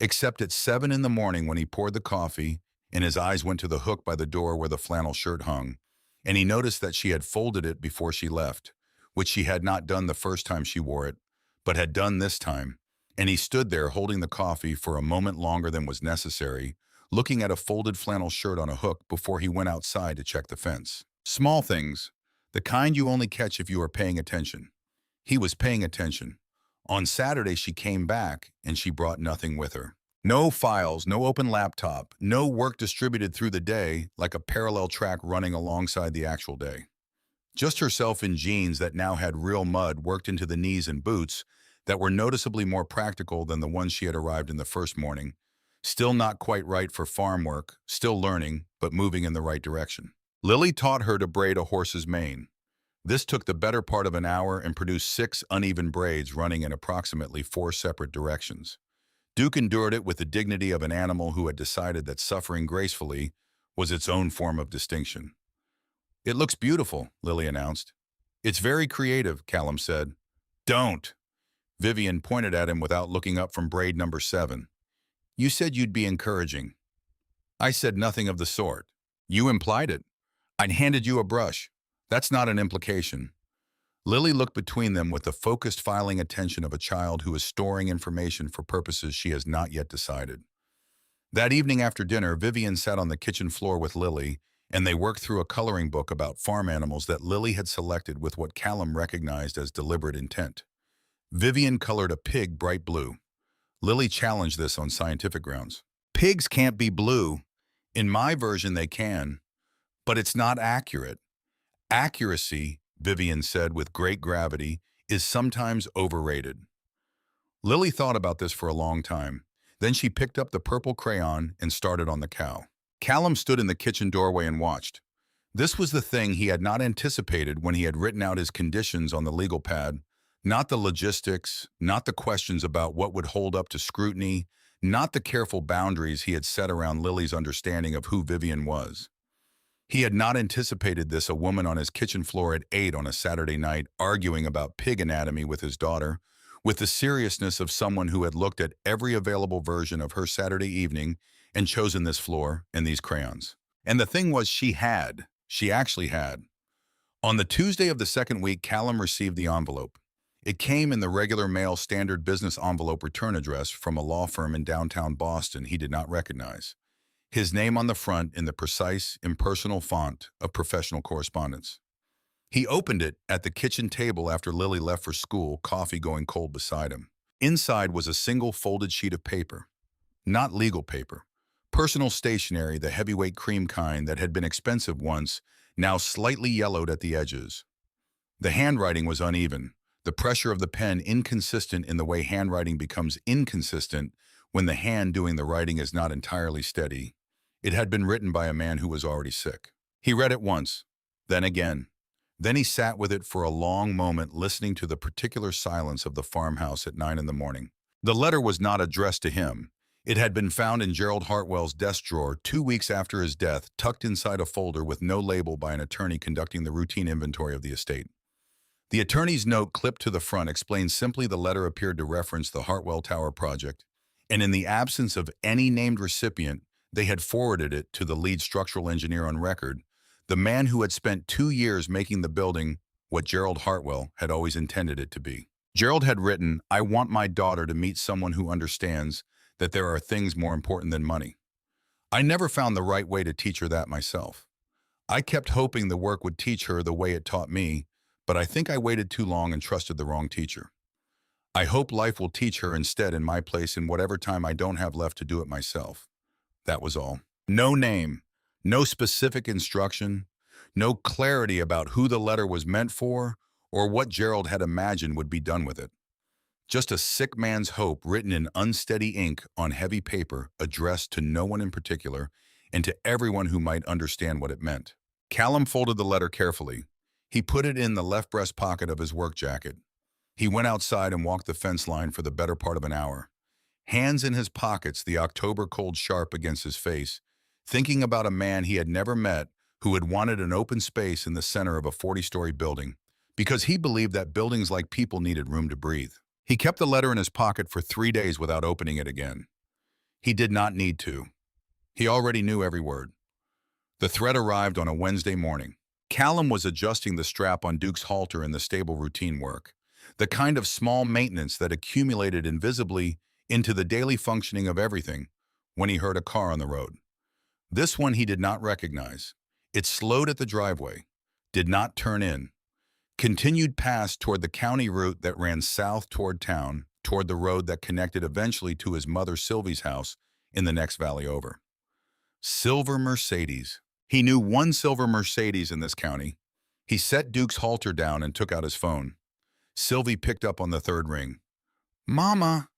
except at 7 in the morning when he poured the coffee and his eyes went to the hook by the door where the flannel shirt hung, and he noticed that she had folded it before she left, which she had not done the first time she wore it, but had done this time, and he stood there holding the coffee for a moment longer than was necessary, looking at a folded flannel shirt on a hook before he went outside to check the fence. Small things, the kind you only catch if you are paying attention. He was paying attention. On Saturday, she came back, and she brought nothing with her. No files, no open laptop, no work distributed through the day like a parallel track running alongside the actual day. Just herself in jeans that now had real mud worked into the knees and boots that were noticeably more practical than the ones she had arrived in the first morning. Still not quite right for farm work, still learning, but moving in the right direction. Lily taught her to braid a horse's mane. This took the better part of an hour and produced 6 uneven braids running in approximately 4 separate directions. Duke endured it with the dignity of an animal who had decided that suffering gracefully was its own form of distinction. "It looks beautiful," Lily announced. "It's very creative," Callum said. "Don't!" Vivian pointed at him without looking up from braid number 7. "You said you'd be encouraging." "I said nothing of the sort. You implied it. I'd handed you a brush. That's not an implication." Lily looked between them with the focused filing attention of a child who is storing information for purposes she has not yet decided. That evening after dinner, Vivian sat on the kitchen floor with Lily, and they worked through a coloring book about farm animals that Lily had selected with what Callum recognized as deliberate intent. Vivian colored a pig bright blue. Lily challenged this on scientific grounds. "Pigs can't be blue. In my version, they can, but it's not accurate. Accuracy," Vivian said with great gravity, "is sometimes overrated." Lily thought about this for a long time. Then she picked up the purple crayon and started on the cow. Callum stood in the kitchen doorway and watched. This was the thing he had not anticipated when he had written out his conditions on the legal pad. Not the logistics, not the questions about what would hold up to scrutiny, not the careful boundaries he had set around Lily's understanding of who Vivian was. He had not anticipated this, a woman on his kitchen floor at 8 on a Saturday night arguing about pig anatomy with his daughter, with the seriousness of someone who had looked at every available version of her Saturday evening and chosen this floor and these crayons. And the thing was, she actually had. On the Tuesday of the second week, Callum received the envelope. It came in the regular mail standard business envelope return address from a law firm in downtown Boston he did not recognize. His name on the front in the precise, impersonal font of professional correspondence. He opened it at the kitchen table after Lily left for school, coffee going cold beside him. Inside was a single folded sheet of paper. Not legal paper. Personal stationery, the heavyweight cream kind that had been expensive once, now slightly yellowed at the edges. The handwriting was uneven, the pressure of the pen inconsistent in the way handwriting becomes inconsistent when the hand doing the writing is not entirely steady. It had been written by a man who was already sick. He read it once, then again. Then he sat with it for a long moment, listening to the particular silence of the farmhouse at 9 in the morning. The letter was not addressed to him. It had been found in Gerald Hartwell's desk drawer 2 weeks after his death, tucked inside a folder with no label by an attorney conducting the routine inventory of the estate. The attorney's note clipped to the front explained simply the letter appeared to reference the Hartwell Tower project, and in the absence of any named recipient, They had forwarded it to the lead structural engineer on record, the man who had spent 2 years making the building what Gerald Hartwell had always intended it to be. Gerald had written, "I want my daughter to meet someone who understands that there are things more important than money." I never found the right way to teach her that myself. I kept hoping the work would teach her the way it taught me, but I think I waited too long and trusted the wrong teacher. I hope life will teach her instead in my place in whatever time I don't have left to do it myself. That was all. No name, no specific instruction, no clarity about who the letter was meant for or what Gerald had imagined would be done with it. Just a sick man's hope written in unsteady ink on heavy paper addressed to no one in particular and to everyone who might understand what it meant. Callum folded the letter carefully. He put it in the left breast pocket of his work jacket. He went outside and walked the fence line for the better part of an hour. Hands in his pockets, the October cold sharp against his face, thinking about a man he had never met who had wanted an open space in the center of a 40-story building because he believed that buildings like people needed room to breathe. He kept the letter in his pocket for 3 days without opening it again. He did not need to. He already knew every word. The threat arrived on a Wednesday morning. Callum was adjusting the strap on Duke's halter in the stable routine work, the kind of small maintenance that accumulated invisibly into the daily functioning of everything when he heard a car on the road. This one he did not recognize. It slowed at the driveway, did not turn in, continued past toward the county route that ran south toward town, toward the road that connected eventually to his mother Sylvie's house in the next valley over. Silver Mercedes. He knew one silver Mercedes in this county. He set Duke's halter down and took out his phone. Sylvie picked up on the third ring. "Mama!"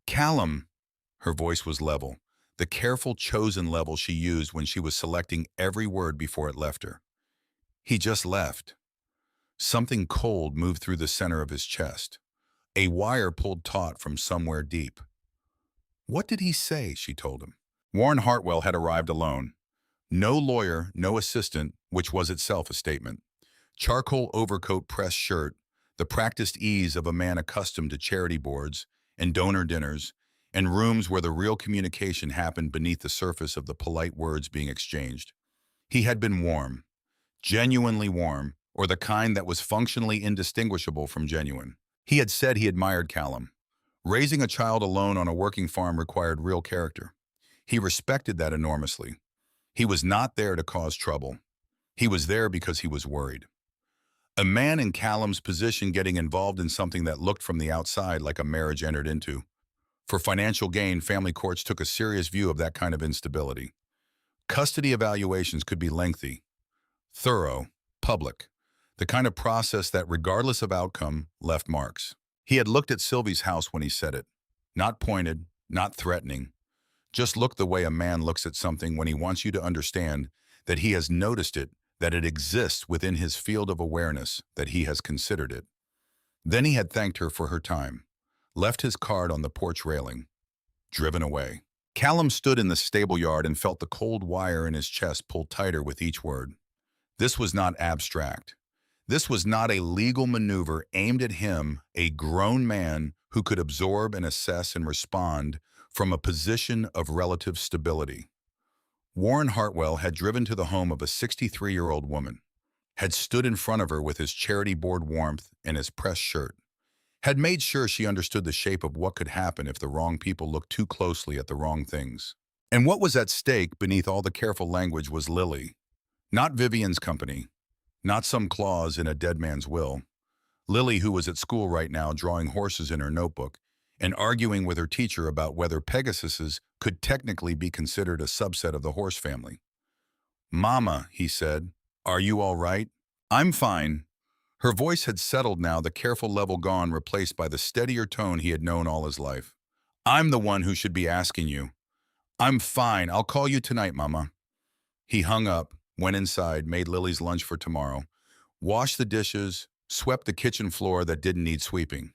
"Callum." Her voice was level, the careful chosen level she used when she was selecting every word before it left her. "He just left." Something cold moved through the center of his chest. A wire pulled taut from somewhere deep. "What did he say?" she told him. Warren Hartwell had arrived alone. No lawyer, no assistant, which was itself a statement. Charcoal overcoat pressed shirt, the practiced ease of a man accustomed to charity boards and donor dinners and rooms where the real communication happened beneath the surface of the polite words being exchanged. He had been warm, genuinely warm, or the kind that was functionally indistinguishable from genuine. He had said he admired Callum. Raising a child alone on a working farm required real character. He respected that enormously. He was not there to cause trouble. He was there because he was worried. A man in Callum's position getting involved in something that looked from the outside like a marriage entered into. For financial gain, family courts took a serious view of that kind of instability. Custody evaluations could be lengthy, thorough, public, the kind of process that, regardless of outcome, left marks. He had looked at Sylvie's house when he said it. Not pointed, not threatening. Just look the way a man looks at something when he wants you to understand that he has noticed it, that it exists within his field of awareness, that he has considered it. Then he had thanked her for her time, left his card on the porch railing, driven away. Callum stood in the stable yard and felt the cold wire in his chest pull tighter with each word. This was not abstract. This was not a legal maneuver aimed at him, a grown man who could absorb and assess and respond from a position of relative stability. Warren Hartwell had driven to the home of a 63-year-old woman, had stood in front of her with his charity board warmth and his pressed shirt, had made sure she understood the shape of what could happen if the wrong people looked too closely at the wrong things. And what was at stake beneath all the careful language was Lily, not Vivian's company, not some clause in a dead man's will. Lily, who was at school right now drawing horses in her notebook and arguing with her teacher about whether Pegasuses could technically be considered a subset of the horse family. "Mama," he said, "are you all right?" "I'm fine." Her voice had settled now, the careful level gone, replaced by the steadier tone he had known all his life. "I'm the one who should be asking you." "I'm fine. I'll call you tonight, Mama." He hung up, went inside, made Lily's lunch for tomorrow, washed the dishes, swept the kitchen floor that didn't need sweeping.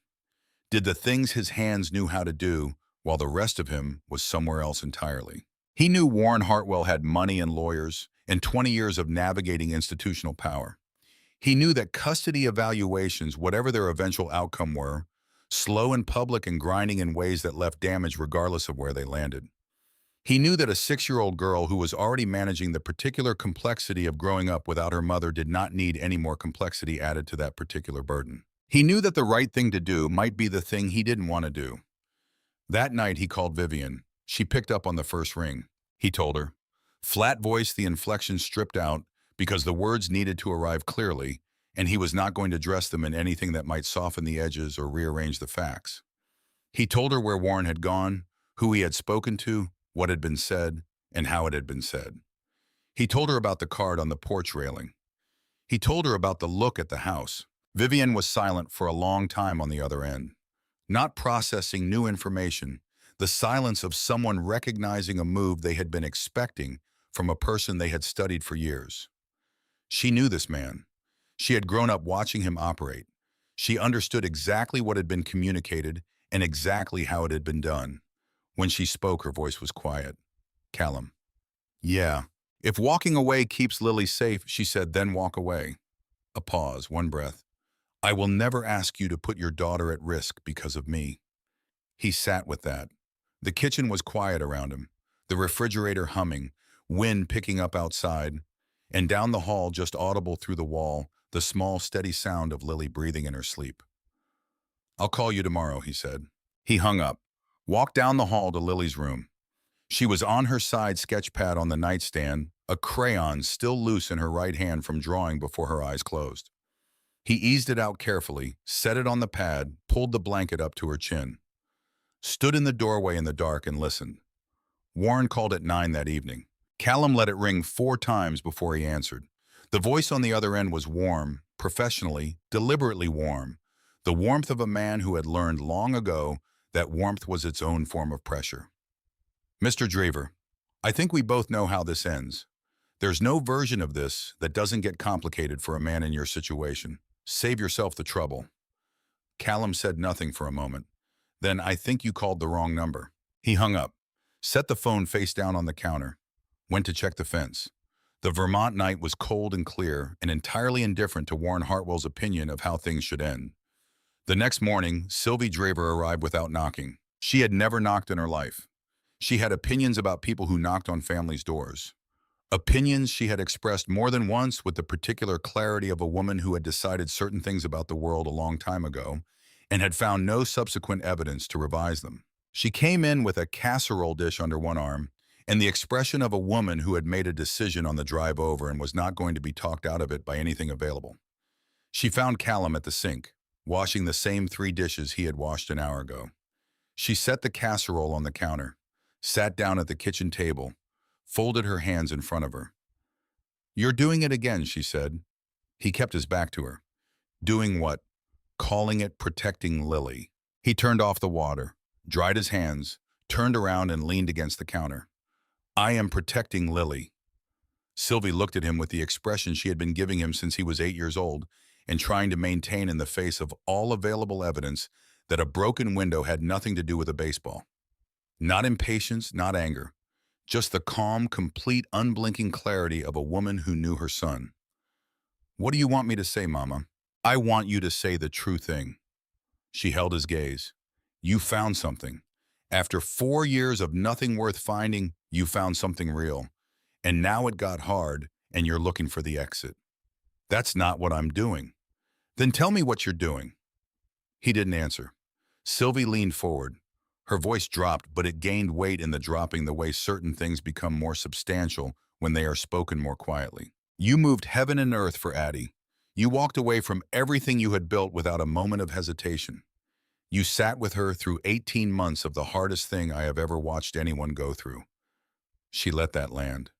Did the things his hands knew how to do, while the rest of him was somewhere else entirely. He knew Warren Hartwell had money and lawyers and 20 years of navigating institutional power. He knew that custody evaluations, whatever their eventual outcome were, slow in public and grinding in ways that left damage regardless of where they landed. He knew that a 6-year-old girl who was already managing the particular complexity of growing up without her mother did not need any more complexity added to that particular burden. He knew that the right thing to do might be the thing he didn't want to do. That night, he called Vivian. She picked up on the first ring. He told her. Flat voice, the inflection stripped out because the words needed to arrive clearly, and he was not going to dress them in anything that might soften the edges or rearrange the facts. He told her where Warren had gone, who he had spoken to, what had been said, and how it had been said. He told her about the card on the porch railing. He told her about the look at the house. Vivian was silent for a long time on the other end, not processing new information, the silence of someone recognizing a move they had been expecting from a person they had studied for years. She knew this man. She had grown up watching him operate. She understood exactly what had been communicated and exactly how it had been done. When she spoke, her voice was quiet. Callum. Yeah. If walking away keeps Lily safe, she said, then walk away. A pause, one breath. I will never ask you to put your daughter at risk because of me. He sat with that. The kitchen was quiet around him, the refrigerator humming, wind picking up outside, and down the hall, just audible through the wall, the small, steady sound of Lily breathing in her sleep. I'll call you tomorrow, he said. He hung up, walked down the hall to Lily's room. She was on her side, sketch pad on the nightstand, a crayon still loose in her right hand from drawing before her eyes closed. He eased it out carefully, set it on the pad, pulled the blanket up to her chin. Stood in the doorway in the dark and listened. Warren called at 9 that evening. Callum let it ring 4 times before he answered. The voice on the other end was warm, professionally, deliberately warm. The warmth of a man who had learned long ago that warmth was its own form of pressure. Mr. Draver, I think we both know how this ends. There's no version of this that doesn't get complicated for a man in your situation. Save yourself the trouble. Callum said nothing for a moment. Then I think you called the wrong number. He hung up, set the phone face down on the counter, went to check the fence. The Vermont night was cold and clear and entirely indifferent to Warren Hartwell's opinion of how things should end. The next morning, Sylvie Draver arrived without knocking. She had never knocked in her life. She had opinions about people who knocked on families' doors. Opinions she had expressed more than once with the particular clarity of a woman who had decided certain things about the world a long time ago and had found no subsequent evidence to revise them. She came in with a casserole dish under one arm and the expression of a woman who had made a decision on the drive over and was not going to be talked out of it by anything available. She found Callum at the sink, washing the same 3 dishes he had washed an hour ago. She set the casserole on the counter, sat down at the kitchen table, folded her hands in front of her. You're doing it again, she said. He kept his back to her. Doing what? Calling it protecting Lily. He turned off the water, dried his hands, turned around and leaned against the counter. I am protecting Lily. Sylvie looked at him with the expression she had been giving him since he was 8 years old and trying to maintain in the face of all available evidence that a broken window had nothing to do with a baseball. Not impatience, not anger. Just the calm, complete, unblinking clarity of a woman who knew her son. What do you want me to say, Mama? I want you to say the true thing. She held his gaze. You found something. After 4 years of nothing worth finding, you found something real. And now it got hard, and you're looking for the exit. That's not what I'm doing. Then tell me what you're doing. He didn't answer. Sylvie leaned forward. Her voice dropped, but it gained weight in the dropping the way certain things become more substantial when they are spoken more quietly. You moved heaven and earth for Addie. You walked away from everything you had built without a moment of hesitation. You sat with her through 18 months of the hardest thing I have ever watched anyone go through. She let that land.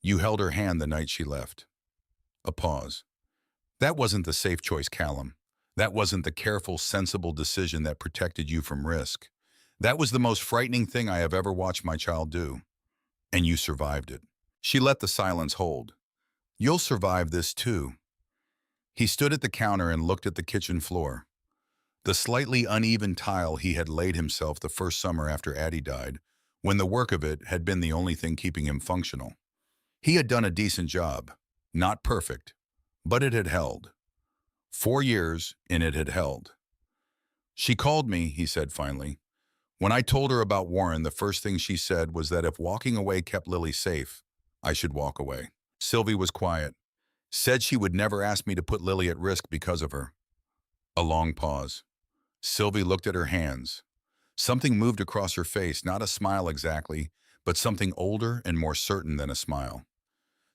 You held her hand the night she left. A pause. That wasn't the safe choice, Callum. That wasn't the careful, sensible decision that protected you from risk. That was the most frightening thing I have ever watched my child do. And you survived it. She let the silence hold. You'll survive this too. He stood at the counter and looked at the kitchen floor. The slightly uneven tile he had laid himself the first summer after Addie died, when the work of it had been the only thing keeping him functional. He had done a decent job. Not perfect, but it had held. 4 years, and it had held. She called me, he said finally. When I told her about Warren, the first thing she said was that if walking away kept Lily safe, I should walk away. Sylvie was quiet, said she would never ask me to put Lily at risk because of her. A long pause. Sylvie looked at her hands. Something moved across her face, not a smile exactly, but something older and more certain than a smile.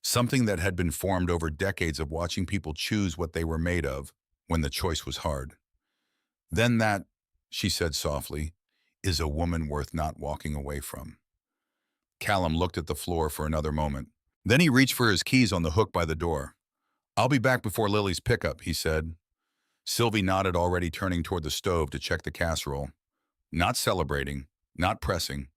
Something that had been formed over decades of watching people choose what they were made of when the choice was hard. Then that, she said softly, is a woman worth not walking away from. Callum looked at the floor for another moment. Then he reached for his keys on the hook by the door. I'll be back before Lily's pickup, he said. Sylvie nodded, already turning toward the stove to check the casserole. Not celebrating, not pressing,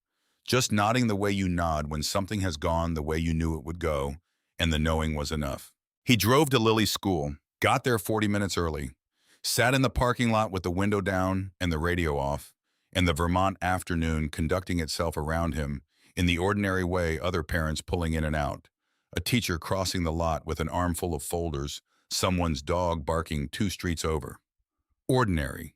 just nodding the way you nod when something has gone the way you knew it would go, and the knowing was enough. He drove to Lily's school, got there 40 minutes early, sat in the parking lot with the window down and the radio off, and the Vermont afternoon conducting itself around him in the ordinary way other parents pulling in and out, a teacher crossing the lot with an armful of folders, someone's dog barking 2 streets over. Ordinary.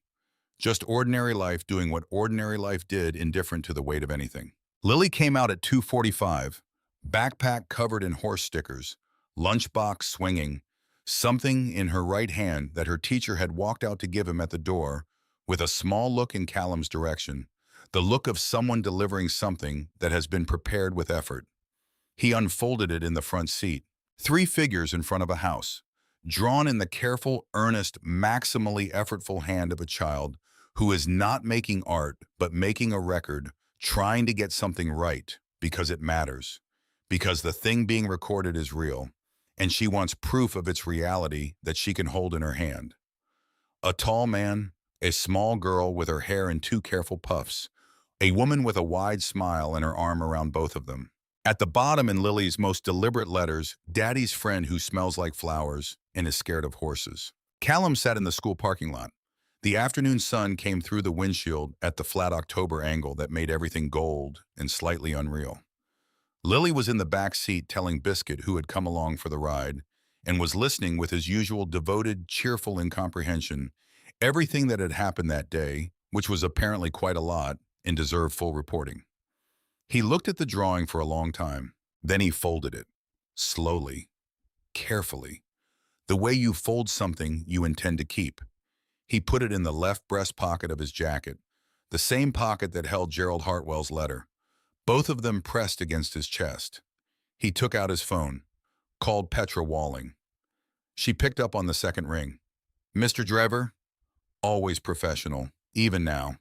Just ordinary life doing what ordinary life did, indifferent to the weight of anything. Lily came out at 2:45, backpack covered in horse stickers, lunchbox swinging, something in her right hand that her teacher had walked out to give him at the door, with a small look in Callum's direction, the look of someone delivering something that has been prepared with effort. He unfolded it in the front seat. 3 figures in front of a house, drawn in the careful, earnest, maximally effortful hand of a child who is not making art, but making a record, trying to get something right because it matters, because the thing being recorded is real, and she wants proof of its reality that she can hold in her hand. A tall man, a small girl with her hair in 2 careful puffs, a woman with a wide smile and her arm around both of them. At the bottom in Lily's most deliberate letters, Daddy's friend who smells like flowers and is scared of horses. Callum sat in the school parking lot. The afternoon sun came through the windshield at the flat October angle that made everything gold and slightly unreal. Lily was in the back seat telling Biscuit, who had come along for the ride, and was listening with his usual devoted, cheerful incomprehension, everything that had happened that day, which was apparently quite a lot, and deserved full reporting. He looked at the drawing for a long time. Then he folded it, slowly, carefully, the way you fold something you intend to keep. He put it in the left breast pocket of his jacket, the same pocket that held Gerald Hartwell's letter, both of them pressed against his chest. He took out his phone, called Petra Walling. She picked up on the second ring. Mr. Drever? Always professional, even now.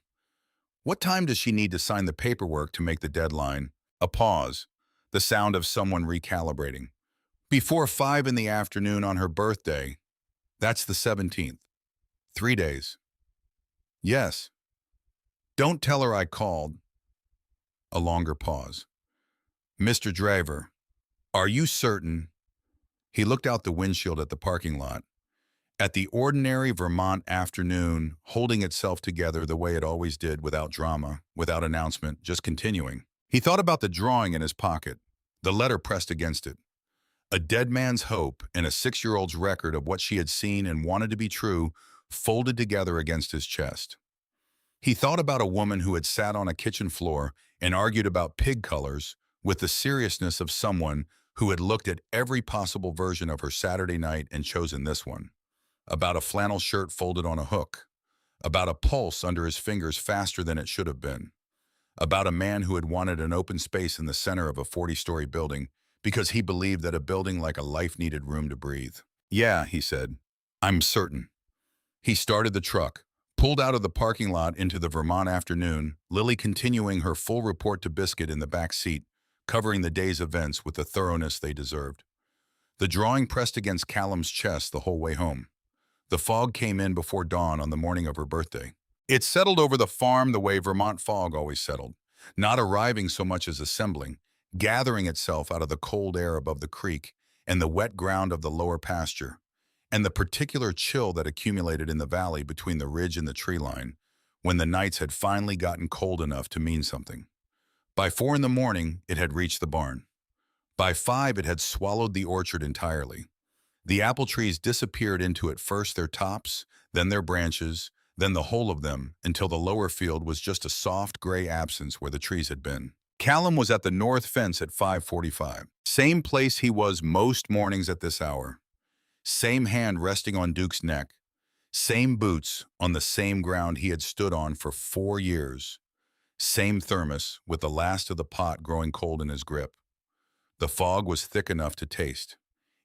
What time does she need to sign the paperwork to make the deadline? A pause, the sound of someone recalibrating. Before 5 in the afternoon on her birthday. That's the 17th. 3 days. Yes. Don't tell her I called. A longer pause. Mr. Drever, are you certain? He looked out the windshield at the parking lot. At the ordinary Vermont afternoon, holding itself together the way it always did, without drama, without announcement, just continuing. He thought about the drawing in his pocket, the letter pressed against it. A dead man's hope and a 6-year-old's record of what she had seen and wanted to be true folded together against his chest. He thought about a woman who had sat on a kitchen floor and argued about pig colors with the seriousness of someone who had looked at every possible version of her Saturday night and chosen this one. About a flannel shirt folded on a hook, about a pulse under his fingers faster than it should have been, about a man who had wanted an open space in the center of a 40-story building because he believed that a building like a life needed room to breathe. Yeah, he said, I'm certain. He started the truck, pulled out of the parking lot into the Vermont afternoon, Lily continuing her full report to Biscuit in the back seat, covering the day's events with the thoroughness they deserved. The drawing pressed against Callum's chest the whole way home. The fog came in before dawn on the morning of her birthday. It settled over the farm the way Vermont fog always settled, not arriving so much as assembling, gathering itself out of the cold air above the creek and the wet ground of the lower pasture, and the particular chill that accumulated in the valley between the ridge and the tree line, when the nights had finally gotten cold enough to mean something. By 4 in the morning, it had reached the barn. By 5, it had swallowed the orchard entirely. The apple trees disappeared into at first their tops, then their branches, then the whole of them, until the lower field was just a soft gray absence where the trees had been. Callum was at the north fence at 5:45. Same place he was most mornings at this hour. Same hand resting on Duke's neck. Same boots on the same ground he had stood on for 4 years. Same thermos with the last of the pot growing cold in his grip. The fog was thick enough to taste.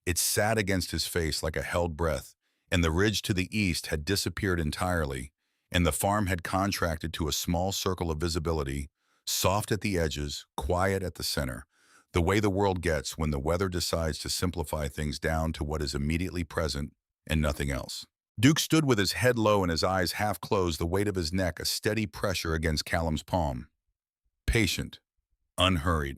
It sat against his face like a held breath, and the ridge to the east had disappeared entirely, and the farm had contracted to a small circle of visibility, soft at the edges, quiet at the center, the way the world gets when the weather decides to simplify things down to what is immediately present and nothing else. Duke stood with his head low and his eyes half closed, the weight of his neck a steady pressure against Callum's palm. Patient, unhurried.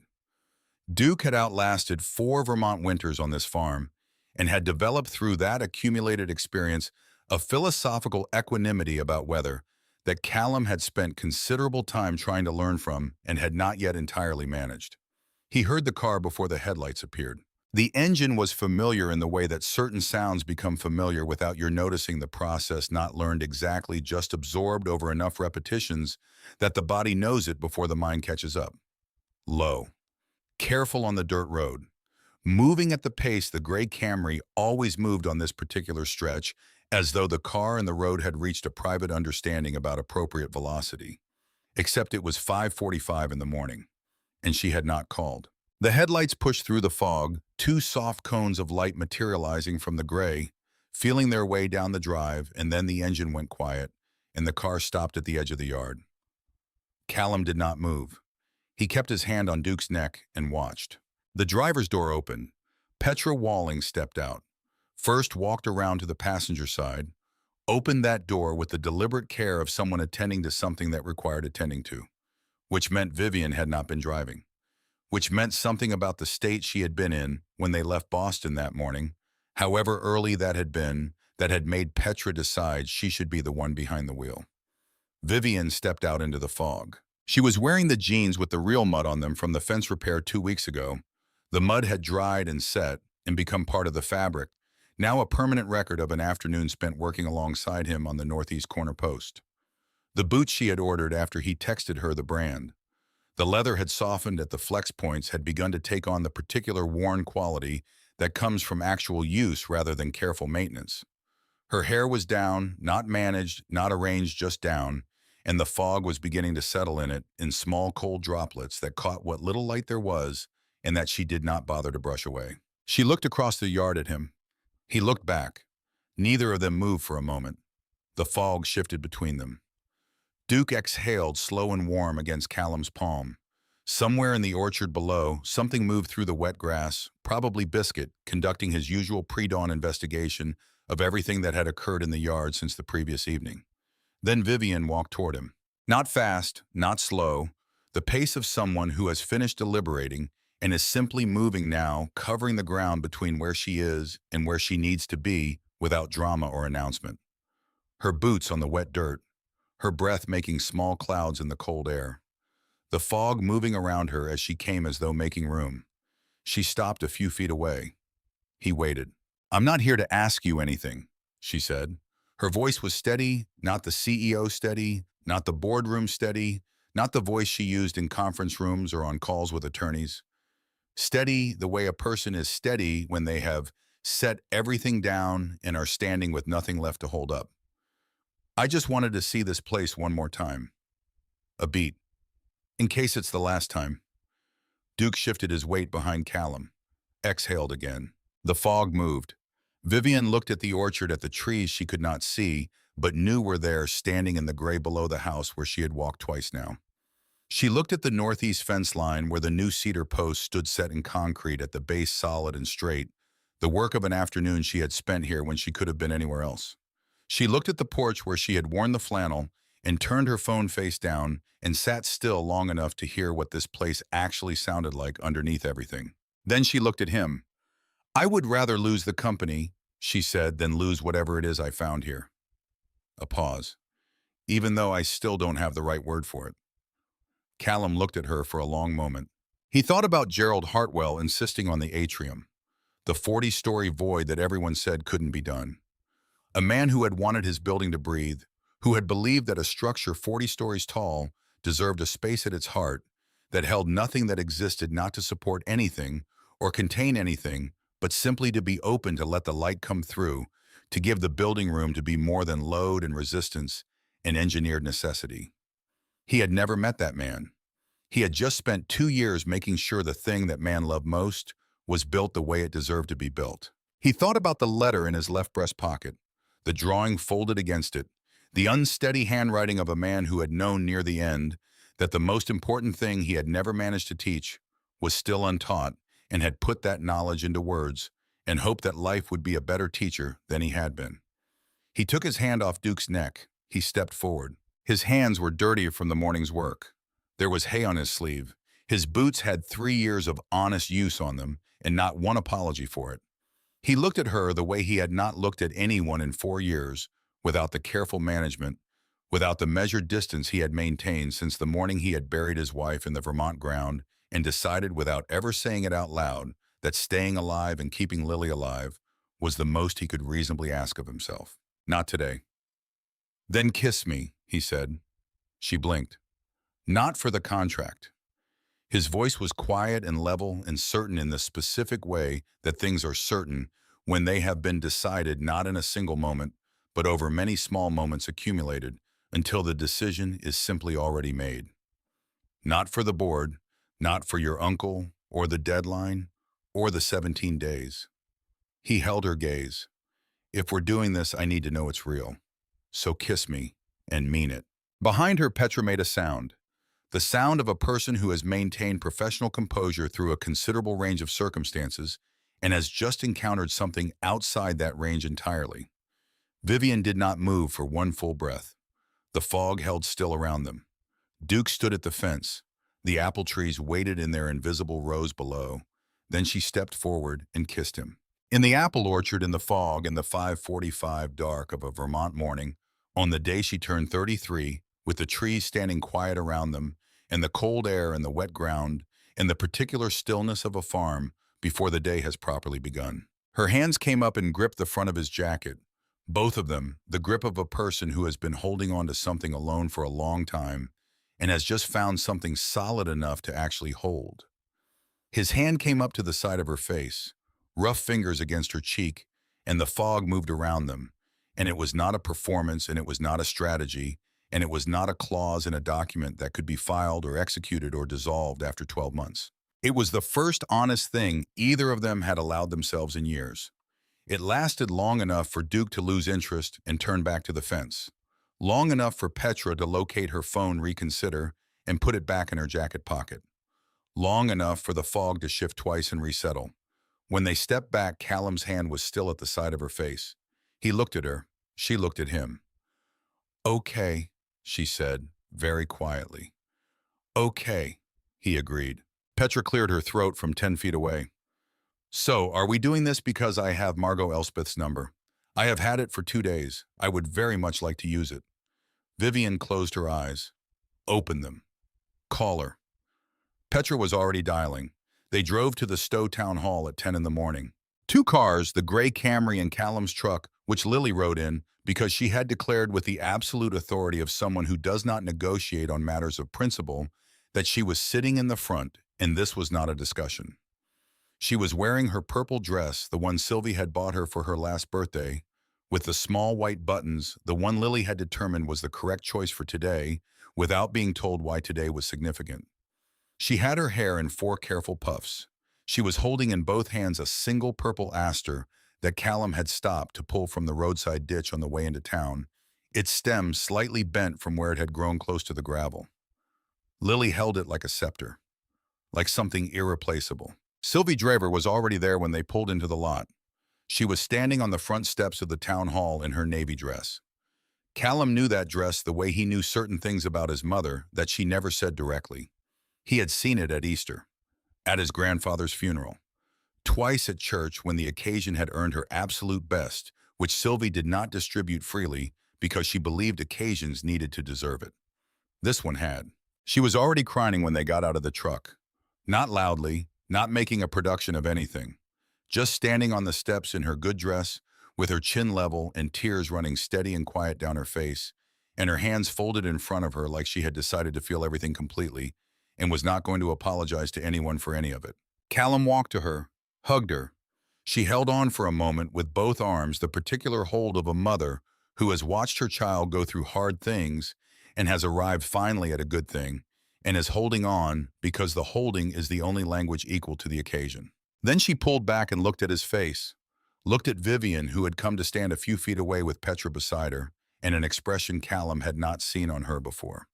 Duke had outlasted 4 Vermont winters on this farm and had developed through that accumulated experience a philosophical equanimity about weather that Callum had spent considerable time trying to learn from and had not yet entirely managed. He heard the car before the headlights appeared. The engine was familiar in the way that certain sounds become familiar without your noticing the process, not learned exactly, just absorbed over enough repetitions that the body knows it before the mind catches up. Low. Careful on the dirt road. Moving at the pace the gray Camry always moved on this particular stretch, as though the car and the road had reached a private understanding about appropriate velocity. Except it was 5:45 in the morning, and she had not called. The headlights pushed through the fog, 2 soft cones of light materializing from the gray, feeling their way down the drive, and then the engine went quiet, and the car stopped at the edge of the yard. Callum did not move. He kept his hand on Duke's neck and watched. The driver's door opened. Petra Walling stepped out. First walked around to the passenger side, opened that door with the deliberate care of someone attending to something that required attending to, which meant Vivian had not been driving, which meant something about the state she had been in when they left Boston that morning, however early that had been, that had made Petra decide she should be the one behind the wheel. Vivian stepped out into the fog. She was wearing the jeans with the real mud on them from the fence repair 2 weeks ago. The mud had dried and set and become part of the fabric, now a permanent record of an afternoon spent working alongside him on the northeast corner post. The boots she had ordered after he texted her the brand. The leather had softened at the flex points, had begun to take on the particular worn quality that comes from actual use rather than careful maintenance. Her hair was down, not managed, not arranged, just down, and the fog was beginning to settle in it in small cold droplets that caught what little light there was and that she did not bother to brush away. She looked across the yard at him. He looked back. Neither of them moved for a moment. The fog shifted between them. Duke exhaled slow and warm against Callum's palm. Somewhere in the orchard below, something moved through the wet grass, probably Biscuit, conducting his usual pre-dawn investigation of everything that had occurred in the yard since the previous evening. Then Vivian walked toward him. Not fast, not slow, the pace of someone who has finished deliberating and is simply moving now, covering the ground between where she is and where she needs to be without drama or announcement. Her boots on the wet dirt, her breath making small clouds in the cold air. The fog moving around her as she came as though making room. She stopped a few feet away. He waited. "I'm not here to ask you anything," she said. Her voice was steady, not the CEO steady, not the boardroom steady, not the voice she used in conference rooms or on calls with attorneys. Steady the way a person is steady when they have set everything down and are standing with nothing left to hold up. "I just wanted to see this place one more time. A beat. In case it's the last time." Duke shifted his weight behind Callum. Exhaled again. The fog moved. Vivian looked at the orchard, at the trees she could not see, but knew were there, standing in the gray below the house where she had walked twice now. She looked at the northeast fence line where the new cedar post stood set in concrete, at the base solid and straight, the work of an afternoon she had spent here when she could have been anywhere else. She looked at the porch where she had worn the flannel and turned her phone face down and sat still long enough to hear what this place actually sounded like underneath everything. Then she looked at him. "I would rather lose the company," she said, "than lose whatever it is I found here." A pause. "Even though I still don't have the right word for it." Callum looked at her for a long moment. He thought about Gerald Hartwell insisting on the atrium, the 40-story void that everyone said couldn't be done. A man who had wanted his building to breathe, who had believed that a structure 40 stories tall deserved a space at its heart that held nothing that existed not to support anything or contain anything, but simply to be open to let the light come through, to give the building room to be more than load and resistance and engineered necessity. He had never met that man. He had just spent 2 years making sure the thing that man loved most was built the way it deserved to be built. He thought about the letter in his left breast pocket, the drawing folded against it, the unsteady handwriting of a man who had known near the end that the most important thing he had never managed to teach was still untaught, and had put that knowledge into words and hoped that life would be a better teacher than he had been. He took his hand off Duke's neck. He stepped forward. His hands were dirty from the morning's work. There was hay on his sleeve. His boots had 3 years of honest use on them, and not one apology for it. He looked at her the way he had not looked at anyone in 4 years, without the careful management, without the measured distance he had maintained since the morning he had buried his wife in the Vermont ground, and decided without ever saying it out loud that staying alive and keeping Lily alive was the most he could reasonably ask of himself. Not today. Then kiss me, he said. She blinked. Not for the contract. His voice was quiet and level and certain in the specific way that things are certain when they have been decided not in a single moment, but over many small moments accumulated until the decision is simply already made. Not for the board, not for your uncle, or the deadline, or the 17 days. He held her gaze. If we're doing this, I need to know it's real. So kiss me, and mean it. Behind her, Petra made a sound. The sound of a person who has maintained professional composure through a considerable range of circumstances and has just encountered something outside that range entirely. Vivian did not move for one full breath. The fog held still around them. Duke stood at the fence. The apple trees waited in their invisible rows below. Then she stepped forward and kissed him. In the apple orchard, in the fog, in the 5:45 dark of a Vermont morning, on the day she turned 33, with the trees standing quiet around them, and the cold air and the wet ground, and the particular stillness of a farm before the day has properly begun. Her hands came up and gripped the front of his jacket, both of them the grip of a person who has been holding on to something alone for a long time and has just found something solid enough to actually hold. His hand came up to the side of her face, rough fingers against her cheek, and the fog moved around them, and it was not a performance, and it was not a strategy, and it was not a clause in a document that could be filed or executed or dissolved after 12 months. It was the first honest thing either of them had allowed themselves in years. It lasted long enough for Duke to lose interest and turn back to the fence, long enough for Petra to locate her phone, reconsider, and put it back in her jacket pocket, long enough for the fog to shift twice and resettle. When they stepped back, Callum's hand was still at the side of her face. He looked at her. She looked at him. "Okay," she said, very quietly. "Okay," he agreed. Petra cleared her throat from 10 feet away. "So, are we doing this because I have Margot Elspeth's number? I have had it for 2 days. I would very much like to use it." Vivian closed her eyes. "Open them. Call her." Petra was already dialing. They drove to the Stowe Town Hall at 10 in the morning. 2 cars, the gray Camry and Callum's truck, which Lily rode in because she had declared with the absolute authority of someone who does not negotiate on matters of principle that she was sitting in the front, and this was not a discussion. She was wearing her purple dress, the one Sylvie had bought her for her last birthday, with the small white buttons, the one Lily had determined was the correct choice for today, without being told why today was significant. She had her hair in 4 careful puffs. She was holding in both hands a single purple aster that Callum had stopped to pull from the roadside ditch on the way into town, its stem slightly bent from where it had grown close to the gravel. Lily held it like a scepter, like something irreplaceable. Sylvie Draver was already there when they pulled into the lot. She was standing on the front steps of the town hall in her navy dress. Callum knew that dress the way he knew certain things about his mother that she never said directly. He had seen it at Easter, at his grandfather's funeral, twice at church when the occasion had earned her absolute best, which Sylvie did not distribute freely because she believed occasions needed to deserve it. This one had. She was already crying when they got out of the truck. Not loudly, not making a production of anything. Just standing on the steps in her good dress, with her chin level and tears running steady and quiet down her face, and her hands folded in front of her like she had decided to feel everything completely and was not going to apologize to anyone for any of it. Callum walked to her, hugged her. She held on for a moment with both arms, the particular hold of a mother who has watched her child go through hard things and has arrived finally at a good thing, and is holding on because the holding is the only language equal to the occasion. Then she pulled back and looked at his face, looked at Vivian, who had come to stand a few feet away with Petra beside her, and an expression Callum had not seen on her before.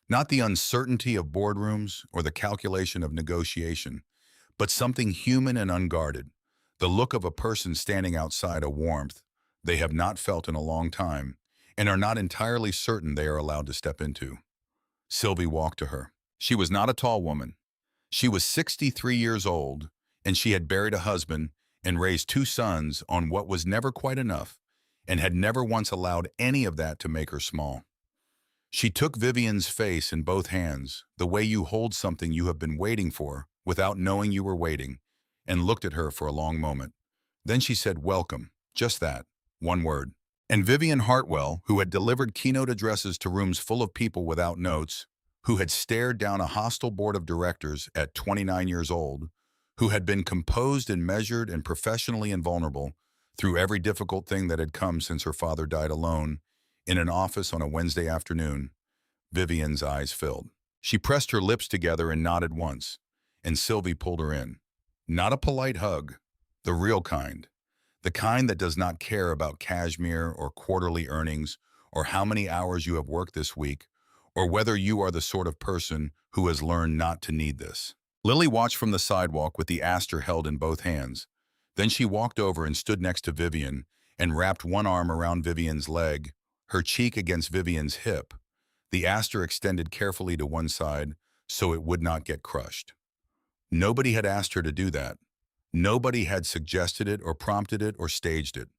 Not the uncertainty of boardrooms or the calculation of negotiation, but something human and unguarded, the look of a person standing outside a warmth they have not felt in a long time and are not entirely certain they are allowed to step into. Sylvie walked to her. She was not a tall woman. She was 63 years old, and she had buried a husband and raised two sons on what was never quite enough, and had never once allowed any of that to make her small. She took Vivian's face in both hands, the way you hold something you have been waiting for without knowing you were waiting, and looked at her for a long moment. Then she said, "Welcome," just that, one word. And Vivian Hartwell, who had delivered keynote addresses to rooms full of people without notes, who had stared down a hostile board of directors at 29 years old, who had been composed and measured and professionally invulnerable through every difficult thing that had come since her father died alone in an office on a Wednesday afternoon, Vivian's eyes filled. She pressed her lips together and nodded once, and Sylvie pulled her in. Not a polite hug, the real kind. The kind that does not care about cashmere or quarterly earnings or how many hours you have worked this week or whether you are the sort of person who has learned not to need this. Lily watched from the sidewalk with the aster held in both hands. Then she walked over and stood next to Vivian and wrapped one arm around Vivian's leg, her cheek against Vivian's hip, the aster extended carefully to one side so it would not get crushed. Nobody had asked her to do that. Nobody had suggested it or prompted it or staged it.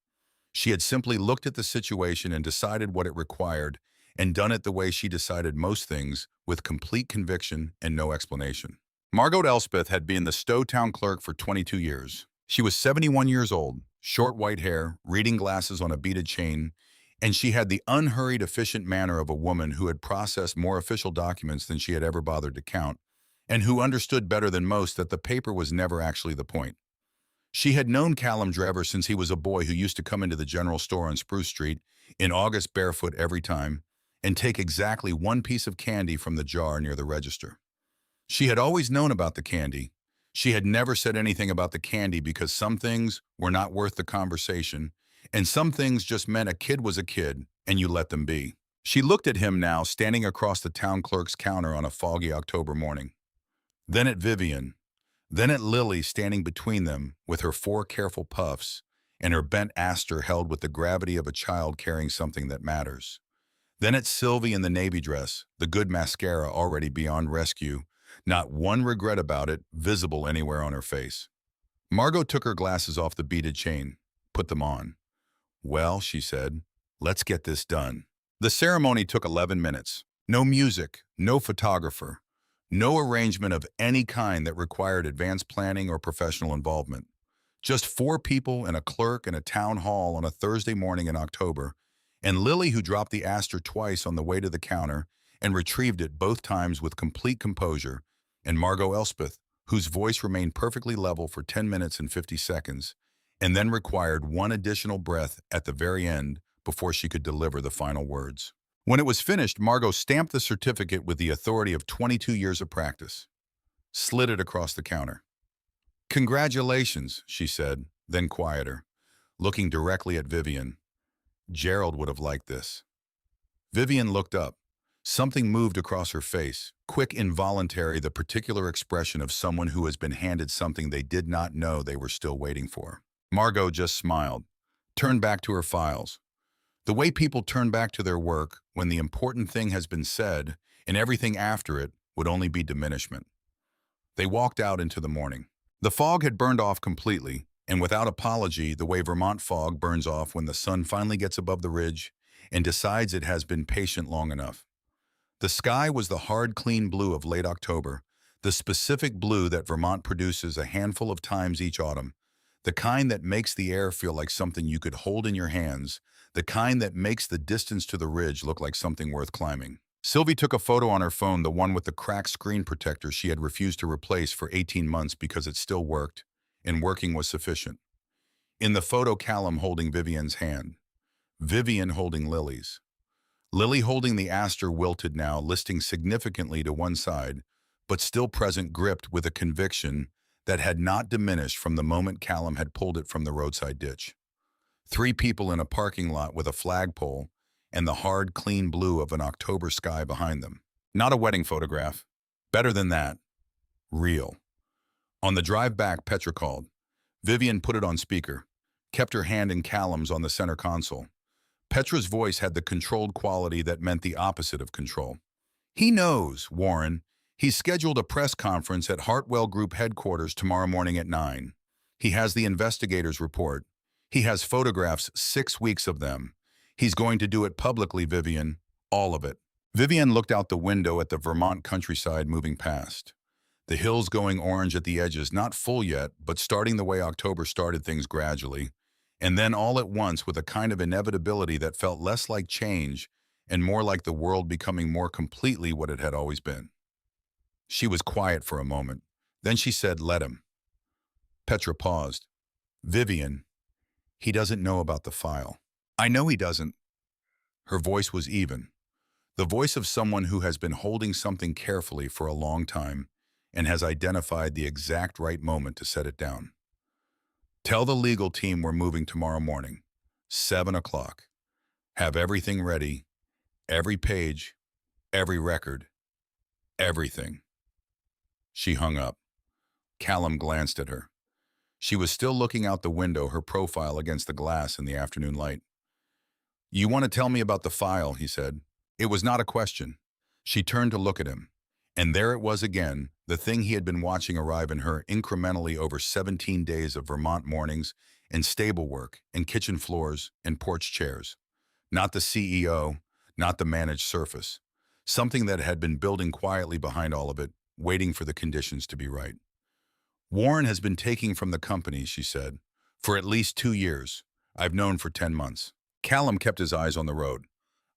She had simply looked at the situation and decided what it required and done it the way she decided most things, with complete conviction and no explanation. Margot Elspeth had been the Stowe town clerk for 22 years. She was 71 years old, short white hair, reading glasses on a beaded chain, and she had the unhurried, efficient manner of a woman who had processed more official documents than she had ever bothered to count, and who understood better than most that the paper was never actually the point. She had known Callum Drever since he was a boy who used to come into the general store on Spruce Street in August barefoot every time and take exactly one piece of candy from the jar near the register. She had always known about the candy. She had never said anything about the candy because some things were not worth the conversation, and some things just meant a kid was a kid and you let them be. She looked at him now, standing across the town clerk's counter on a foggy October morning. Then at Vivian. Then at Lily, standing between them with her 4 careful puffs and her bent aster held with the gravity of a child carrying something that matters. Then at Sylvie in the navy dress, the good mascara already beyond rescue, not one regret about it visible anywhere on her face. Margot took her glasses off the beaded chain, put them on. "Well," she said, "let's get this done." The ceremony took 11 minutes. No music, no photographer, no arrangement of any kind that required advanced planning or professional involvement. Just 4 people and a clerk in a town hall on a Thursday morning in October, and Lily, who dropped the aster twice on the way to the counter and retrieved it both times with complete composure, and Margot Elspeth, whose voice remained perfectly level for 10 minutes and 50 seconds, and then required one additional breath at the very end before she could deliver the final words. When it was finished, Margot stamped the certificate with the authority of 22 years of practice, slid it across the counter. "Congratulations," she said, then quieter, looking directly at Vivian. "Gerald would have liked this." Vivian looked up. Something moved across her face, quick, involuntary, the particular expression of someone who has been handed something they did not know they were still waiting for. Margot just smiled, turned back to her files. The way people turn back to their work when the important thing has been said and everything after it would only be diminishment. They walked out into the morning. The fog had burned off completely, and without apology, the way Vermont fog burns off when the sun finally gets above the ridge and decides it has been patient long enough. The sky was the hard, clean blue of late October, the specific blue that Vermont produces a handful of times each autumn, The kind that makes the air feel like something you could hold in your hands, the kind that makes the distance to the ridge look like something worth climbing. Sylvie took a photo on her phone, the one with the cracked screen protector she had refused to replace for 18 months because it still worked, and working was sufficient. In the photo, Callum holding Vivian's hand, Vivian holding Lily's. Lily holding the aster wilted now, listing significantly to one side, but still present, gripped with a conviction that had not diminished from the moment Callum had pulled it from the roadside ditch. 3 people in a parking lot with a flagpole and the hard, clean blue of an October sky behind them. Not a wedding photograph. Better than that. Real. On the drive back, Petra called. Vivian put it on speaker, kept her hand in Callum's on the center console. Petra's voice had the controlled quality that meant the opposite of control. He knows, Warren. He's scheduled a press conference at Hartwell Group headquarters tomorrow morning at 9. He has the investigators' report. He has photographs, 6 weeks of them. He's going to do it publicly, Vivian. All of it. Vivian looked out the window at the Vermont countryside moving past. The hills going orange at the edges, not full yet, but starting the way October started things gradually. And then all at once with a kind of inevitability that felt less like change and more like the world becoming more completely what it had always been. She was quiet for a moment. Then she said, "Let him." Petra paused. "Vivian, he doesn't know about the file." "I know he doesn't." Her voice was even. The voice of someone who has been holding something carefully for a long time and has identified the exact right moment to set it down. "Tell the legal team we're moving tomorrow morning, 7 o'clock. Have everything ready, every page, every record, everything." She hung up. Callum glanced at her. She was still looking out the window, her profile against the glass in the afternoon light. "You want to tell me about the file," he said. It was not a question. She turned to look at him. And there it was again, the thing he had been watching arrive in her incrementally over 17 days of Vermont mornings and stable work and kitchen floors and porch chairs. Not the CEO, not the managed surface. Something that had been building quietly behind all of it, waiting for the conditions to be right. "Warren has been taking from the company," she said, "for at least 2 years. I've known for 10 months. Callum kept his eyes on the road.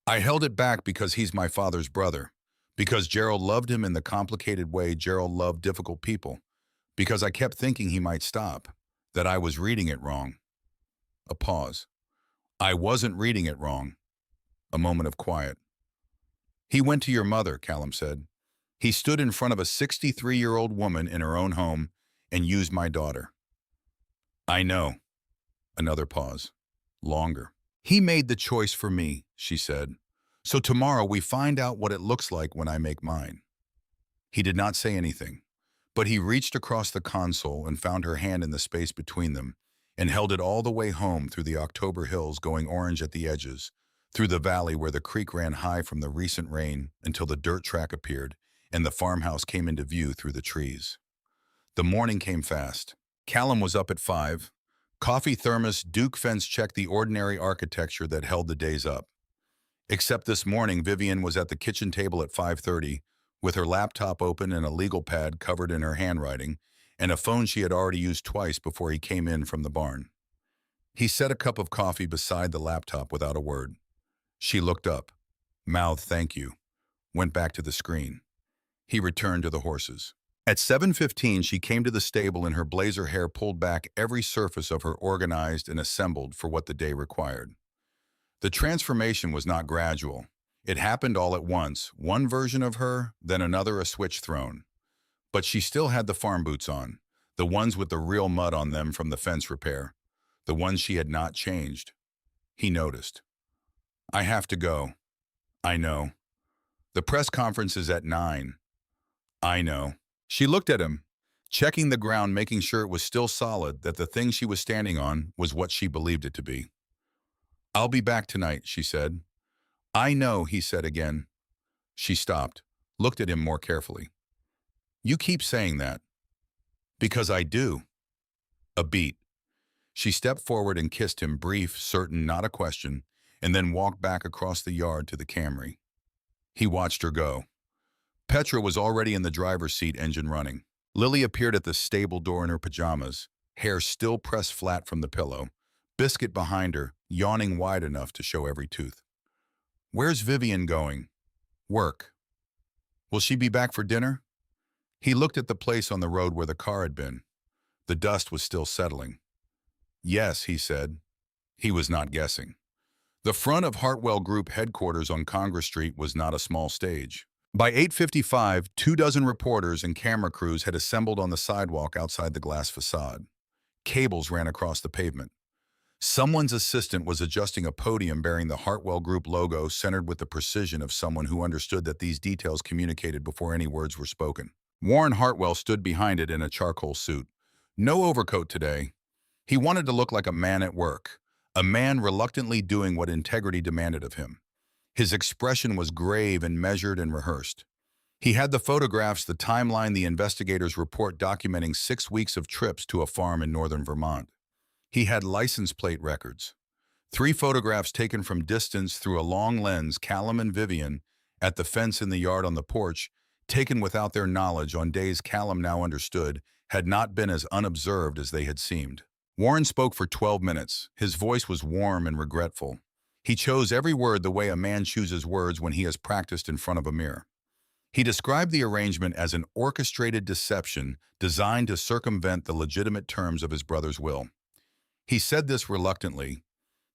"I held it back because he's my father's brother. Because Gerald loved him in the complicated way Gerald loved difficult people. Because I kept thinking he might stop. That I was reading it wrong." A pause. "I wasn't reading it wrong." A moment of quiet. "He went to your mother," Callum said. "He stood in front of a 63-year-old woman in her own home and used my daughter." "I know." Another pause. Longer. "He made the choice for me," she said. "So tomorrow we find out what it looks like when I make mine." He did not say anything, but he reached across the console and found her hand in the space between them and held it all the way home through the October hills going orange at the edges, through the valley where the creek ran high from the recent rain until the dirt track appeared and the farmhouse came into view through the trees. The morning came fast. Callum was up at 5. Coffee thermos, Duke fence checked the ordinary architecture that held the days up. Except this morning, Vivian was at the kitchen table at 5:30, with her laptop open and a legal pad covered in her handwriting, and a phone she had already used twice before he came in from the barn. He set a cup of coffee beside the laptop without a word. She looked up, mouthed "thank you," went back to the screen. He returned to the horses. At 7:15, she came to the stable in her blazer hair pulled back, every surface of her organized and assembled for what the day required. The transformation was not gradual. It happened all at once, one version of her, then another, a switch thrown. But she still had the farm boots on, the ones with the real mud on them from the fence repair, the ones she had not changed. He noticed. "I have to go." "I know." "The press conference is at 9. "I know." She looked at him, checking the ground, making sure it was still solid, that the thing she was standing on was what she believed it to be. "I'll be back tonight," she said. "I know," he said again. She stopped, looked at him more carefully. "You keep saying that." "Because I do." A beat. She stepped forward and kissed him, brief, certain, not a question, and then walked back across the yard to the Camry. He watched her go. Petra was already in the driver's seat, engine running. Lily appeared at the stable door in her pajamas, hair still pressed flat from the pillow, Biscuit behind her, yawning wide enough to show every tooth. "Where's Vivian going?" "Work." "Will she be back for dinner?" He looked at the place on the road where the car had been. The dust was still settling. "Yes," he said. He was not guessing. The front of Hartwell Group headquarters on Congress Street was not a small stage. By 8:55, 24 reporters and camera crews had assembled on the sidewalk outside the glass facade. Cables ran across the pavement. Someone's assistant was adjusting a podium bearing the Hartwell Group logo, centered with the precision of someone who understood that these details communicated before any words were spoken. Warren Hartwell stood behind it in a charcoal suit. No overcoat today. He wanted to look like a man at work, a man reluctantly doing what integrity demanded of him. His expression was grave and measured and rehearsed. He had the photographs, the timeline, the investigator's report documenting 6 weeks of trips to a farm in northern Vermont. He had license plate records. 3 photographs taken from distance through a long lens, Callum and Vivian, at the fence in the yard on the porch, taken without their knowledge on days Callum now understood had not been as unobserved as they had seemed. Warren spoke for 12 minutes. His voice was warm and regretful. He chose every word the way a man chooses words when he has practiced in front of a mirror. He described the arrangement as an orchestrated deception designed to circumvent the legitimate terms of his brother's will. He said this reluctantly.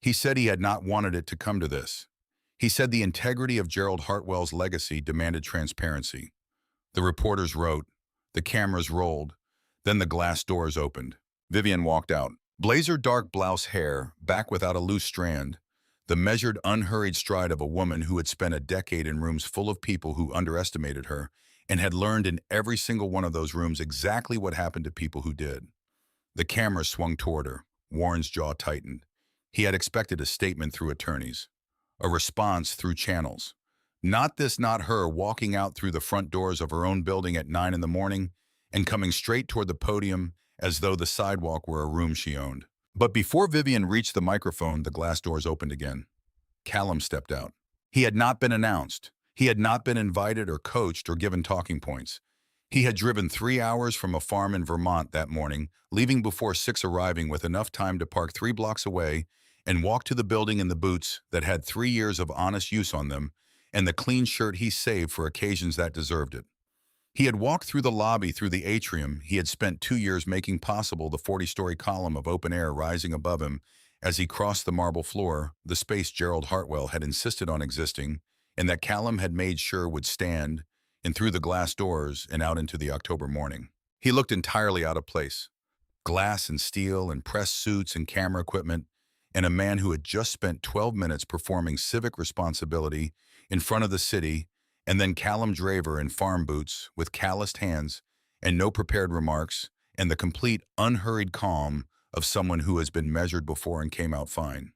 He said he had not wanted it to come to this. He said the integrity of Gerald Hartwell's legacy demanded transparency. The reporters wrote. The cameras rolled. Then the glass doors opened. Vivian walked out. Blazer dark blouse hair, back without a loose strand. The measured, unhurried stride of a woman who had spent a decade in rooms full of people who underestimated her and had learned in every single one of those rooms exactly what happened to people who did. The camera swung toward her. Warren's jaw tightened. He had expected a statement through attorneys, a response through channels. Not this, not her, walking out through the front doors of her own building at 9 in the morning and coming straight toward the podium as though the sidewalk were a room she owned. But before Vivian reached the microphone, the glass doors opened again. Callum stepped out. He had not been announced. He had not been invited or coached or given talking points. He had driven 3 hours from a farm in Vermont that morning, leaving before 6, arriving with enough time to park 3 blocks away and walk to the building in the boots that had 3 years of honest use on them and the clean shirt he saved for occasions that deserved it. He had walked through the lobby, through the atrium. He had spent 2 years making possible the 40-story column of open air rising above him as he crossed the marble floor, the space Gerald Hartwell had insisted on existing and that Callum had made sure would stand, and through the glass doors and out into the October morning. He looked entirely out of place. Glass and steel and press suits and camera equipment, and a man who had just spent 12 minutes performing civic responsibility in front of the city, and then Callum Draver in farm boots with calloused hands and no prepared remarks, and the complete unhurried calm of someone who has been measured before and came out fine.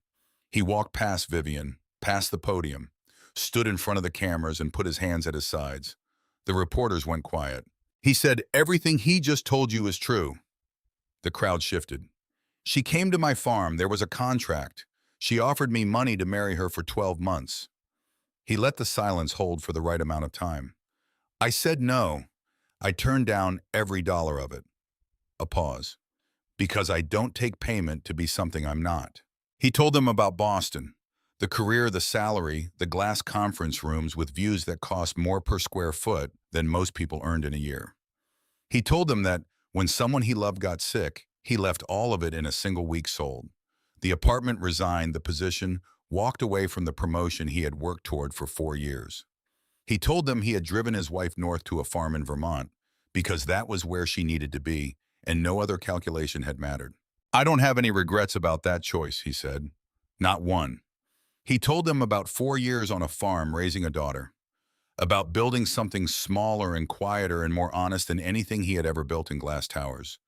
He walked past Vivian, past the podium, stood in front of the cameras and put his hands at his sides. The reporters went quiet. He said, "Everything he just told you is true." The crowd shifted. "She came to my farm. There was a contract. She offered me money to marry her for 12 months. He let the silence hold for the right amount of time. "I said no. I turned down every dollar of it." A pause. "Because I don't take payment to be something I'm not." He told them about Boston. The career, the salary, the glass conference rooms with views that cost more per square foot than most people earned in a year. He told them that when someone he loved got sick, he left all of it in a single week sold. The apartment, resigned the position, walked away from the promotion he had worked toward for 4 years. He told them he had driven his wife north to a farm in Vermont because that was where she needed to be, and no other calculation had mattered. "I don't have any regrets about that choice," he said. "Not one." He told them about 4 years on a farm raising a daughter, about building something smaller and quieter and more honest than anything he had ever built in glass towers,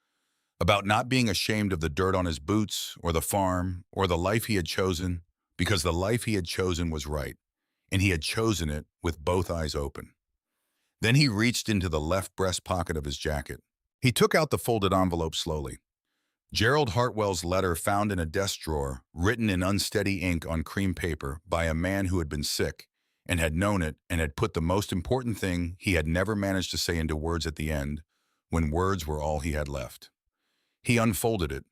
about not being ashamed of the dirt on his boots or the farm or the life he had chosen, because the life he had chosen was right, and he had chosen it with both eyes open. Then he reached into the left breast pocket of his jacket. He took out the folded envelope slowly. Gerald Hartwell's letter found in a desk drawer, written in unsteady ink on cream paper by a man who had been sick and had known it and had put the most important thing he had never managed to say into words at the end, when words were all he had left. He unfolded it,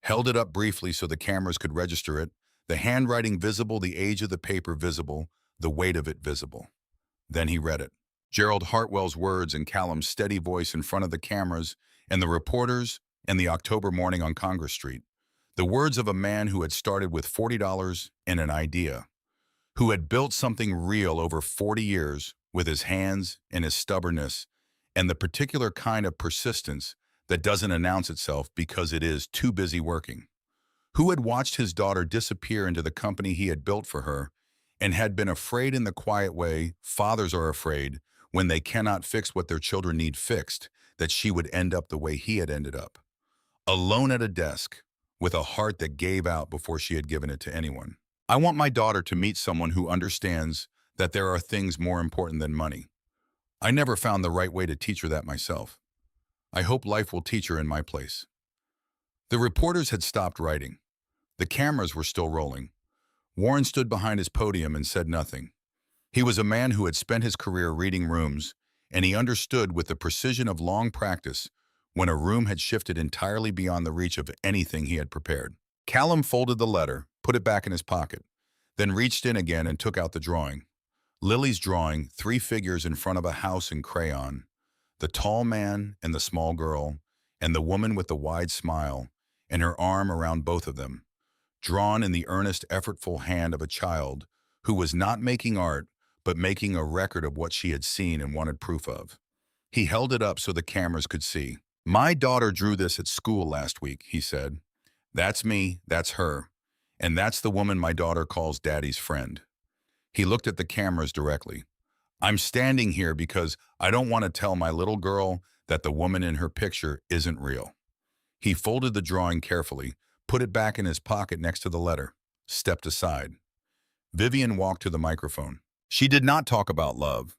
held it up briefly so the cameras could register it, the handwriting visible, the age of the paper visible, the weight of it visible. Then he read it. Gerald Hartwell's words and Callum's steady voice in front of the cameras and the reporters and the October morning on Congress Street. The words of a man who had started with $40 and an idea, who had built something real over 40 years with his hands and his stubbornness and the particular kind of persistence that doesn't announce itself because it is too busy working. Who had watched his daughter disappear into the company he had built for her and had been afraid in the quiet way fathers are afraid when they cannot fix what their children need fixed, that she would end up the way he had ended up. Alone at a desk, with a heart that gave out before she had given it to anyone. I want my daughter to meet someone who understands that there are things more important than money. I never found the right way to teach her that myself. I hope life will teach her in my place. The reporters had stopped writing. The cameras were still rolling. Warren stood behind his podium and said nothing. He was a man who had spent his career reading rooms, and he understood with the precision of long practice when a room had shifted entirely beyond the reach of anything he had prepared. Callum folded the letter, put it back in his pocket, then reached in again and took out the drawing. Lily's drawing, 3 figures in front of a house in crayon, the tall man and the small girl, and the woman with the wide smile, and her arm around both of them, drawn in the earnest, effortful hand of a child who was not making art, but making a record of what she had seen and wanted proof of. He held it up so the cameras could see. "My daughter drew this at school last week," he said. "That's me, that's her, and that's the woman my daughter calls Daddy's friend." He looked at the cameras directly. "I'm standing here because I don't want to tell my little girl that the woman in her picture isn't real." He folded the drawing carefully, put it back in his pocket next to the letter, stepped aside. Vivian walked to the microphone. She did not talk about love.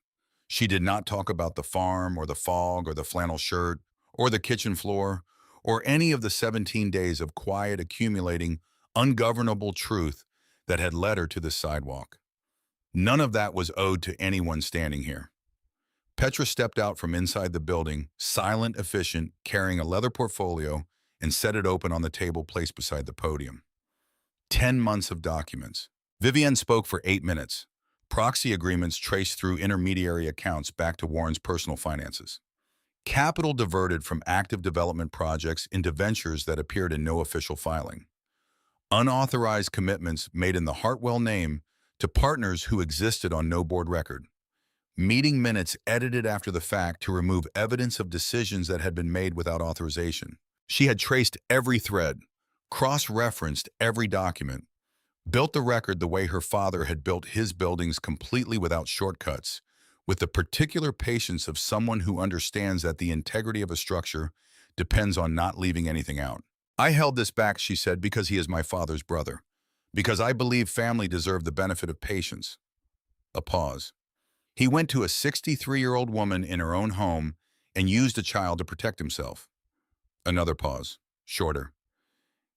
She did not talk about the farm or the fog or the flannel shirt or the kitchen floor or any of the 17 days of quiet, accumulating, ungovernable truth that had led her to the sidewalk. None of that was owed to anyone standing here. Petra stepped out from inside the building, silent, efficient, carrying a leather portfolio, and set it open on the table placed beside the podium. 10 months of documents. Vivian spoke for 8 minutes. Proxy agreements traced through intermediary accounts back to Warren's personal finances. Capital diverted from active development projects into ventures that appeared in no official filing. Unauthorized commitments made in the Hartwell name to partners who existed on no board record. Meeting minutes edited after the fact to remove evidence of decisions that had been made without authorization. She had traced every thread, cross-referenced every document, built the record the way her father had built his buildings, completely without shortcuts, with the particular patience of someone who understands that the integrity of a structure depends on not leaving anything out. "I held this back," she said, "because he is my father's brother, because I believe family deserve the benefit of patience." A pause. "He went to a 63-year-old woman in her own home and used a child to protect himself." Another pause, shorter.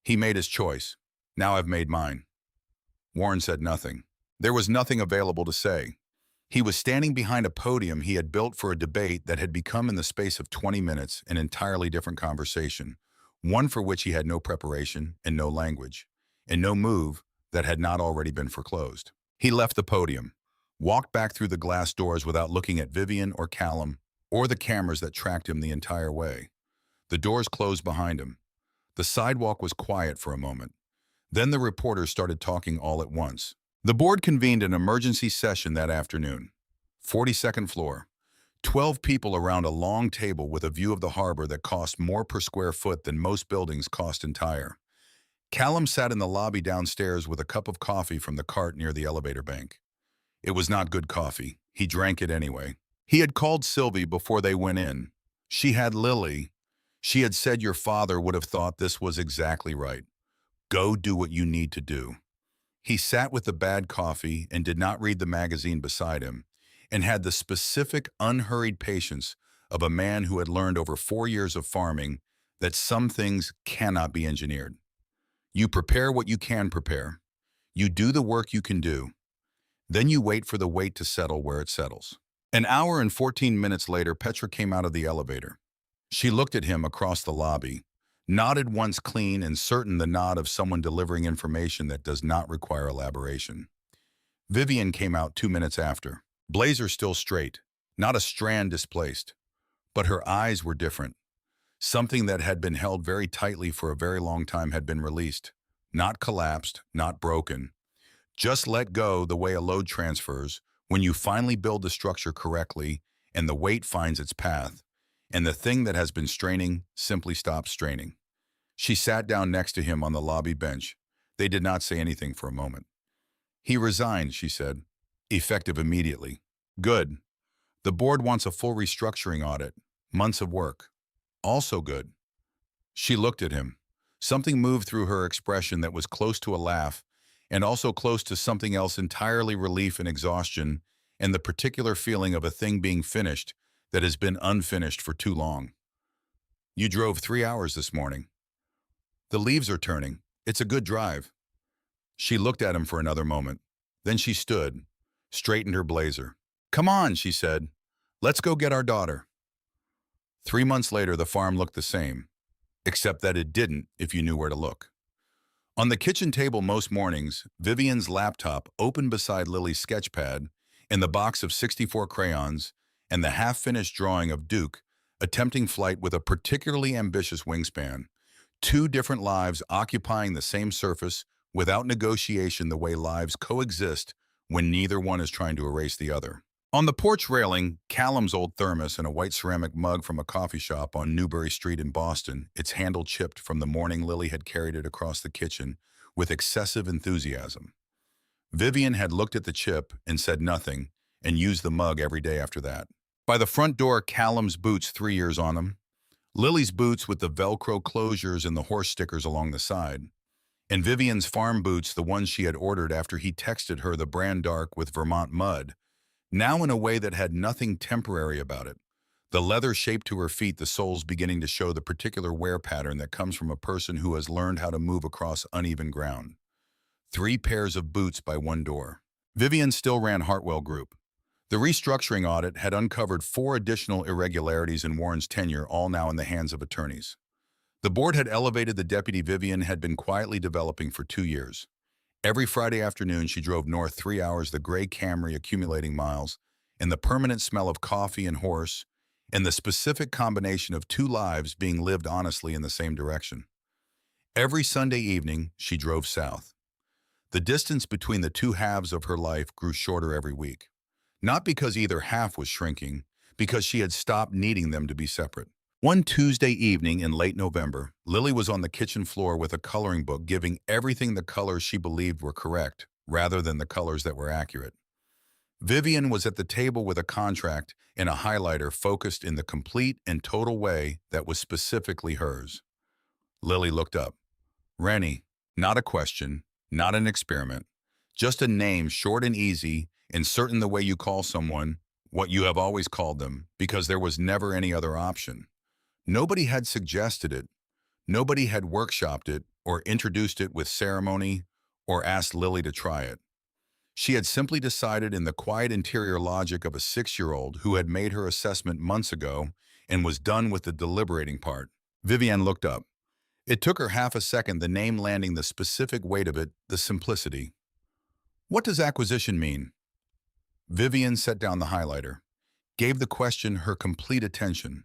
"He made his choice. Now I've made mine." Warren said nothing. There was nothing available to say. He was standing behind a podium he had built for a debate that had become in the space of 20 minutes an entirely different conversation, one for which he had no preparation and no language, and no move that had not already been foreclosed. He left the podium, walked back through the glass doors without looking at Vivian or Callum or the cameras that tracked him the entire way. The doors closed behind him. The sidewalk was quiet for a moment. Then the reporters started talking all at once. The board convened an emergency session that afternoon. 42nd floor. 12 people around a long table with a view of the harbor that cost more per square foot than most buildings cost entire. Callum sat in the lobby downstairs with a cup of coffee from the cart near the elevator bank. It was not good coffee. He drank it anyway. He had called Sylvie before they went in. She had Lily. She had said your father would have thought this was exactly right. Go do what you need to do. He sat with the bad coffee and did not read the magazine beside him, and had the specific, unhurried patience of a man who had learned over 4 years of farming that some things cannot be engineered. You prepare what you can prepare. You do the work you can do. Then you wait for the weight to settle where it settles. An hour and 14 minutes later, Petra came out of the elevator. She looked at him across the lobby, Nodded once clean and certain, the nod of someone delivering information that does not require elaboration. Vivian came out 2 minutes after. Blazer still straight, not a strand displaced. But her eyes were different. Something that had been held very tightly for a very long time had been released. Not collapsed, not broken. Just let go, the way a load transfers when you finally build the structure correctly and the weight finds its path, and the thing that has been straining simply stops straining. She sat down next to him on the lobby bench. They did not say anything for a moment. He resigned, she said. Effective immediately. Good. The board wants a full restructuring audit. Months of work. Also good. She looked at him. Something moved through her expression that was close to a laugh, and also close to something else entirely, relief and exhaustion, and the particular feeling of a thing being finished that has been unfinished for too long. You drove 3 hours this morning. The leaves are turning. It's a good drive. She looked at him for another moment. Then she stood, straightened her blazer. Come on, she said. Let's go get our daughter. 3 months later, the farm looked the same, except that it didn't if you knew where to look. On the kitchen table most mornings, Vivian's laptop open beside Lily's sketchpad, and the box of 64 crayons, and the half-finished drawing of Duke attempting flight with a particularly ambitious wingspan. 2 different lives occupying the same surface without negotiation, the way lives coexist when neither one is trying to erase the other. On the porch railing, Callum's old thermos and a white ceramic mug from a coffee shop on Newbury Street in Boston, its handle chipped from the morning Lily had carried it across the kitchen with excessive enthusiasm. Vivian had looked at the chip and said nothing, and used the mug every day after that. By the front door, Callum's boots, 3 years on them. Lily's boots with the Velcro closures and the horse stickers along the side. And Vivian's farm boots, the ones she had ordered after he texted her, the brand dark with Vermont mud, now in a way that had nothing temporary about it. The leather shaped to her feet, the soles beginning to show the particular wear pattern that comes from a person who has learned how to move across uneven ground. 3 pairs of boots by one door. Vivian still ran Hartwell Group. The restructuring audit had uncovered 4 additional irregularities in Warren's tenure, all now in the hands of attorneys. The board had elevated the deputy Vivian had been quietly developing for 2 years. Every Friday afternoon, she drove north 3 hours, the gray Camry accumulating miles, and the permanent smell of coffee and horse, and the specific combination of 2 lives being lived honestly in the same direction. Every Sunday evening, she drove south. The distance between the 2 halves of her life grew shorter every week. Not because either half was shrinking, because she had stopped needing them to be separate. One Tuesday evening in late November, Lily was on the kitchen floor with a coloring book, giving everything the colors she believed were correct, rather than the colors that were accurate. Vivian was at the table with a contract and a highlighter focused in the complete and total way that was specifically hers. Lily looked up. Rennie, not a question, not an experiment, just a name, short and easy, and certain, the way you call someone what you have always called them, because there was never any other option. Nobody had suggested it. Nobody had workshopped it or introduced it with ceremony or asked Lily to try it. She had simply decided in the quiet interior logic of a 6-year-old who had made her assessment months ago and was done with the deliberating part. Vivian looked up. It took her half a second, the name landing, the specific weight of it, the simplicity. What does acquisition mean? Vivian set down the highlighter, gave the question her complete attention,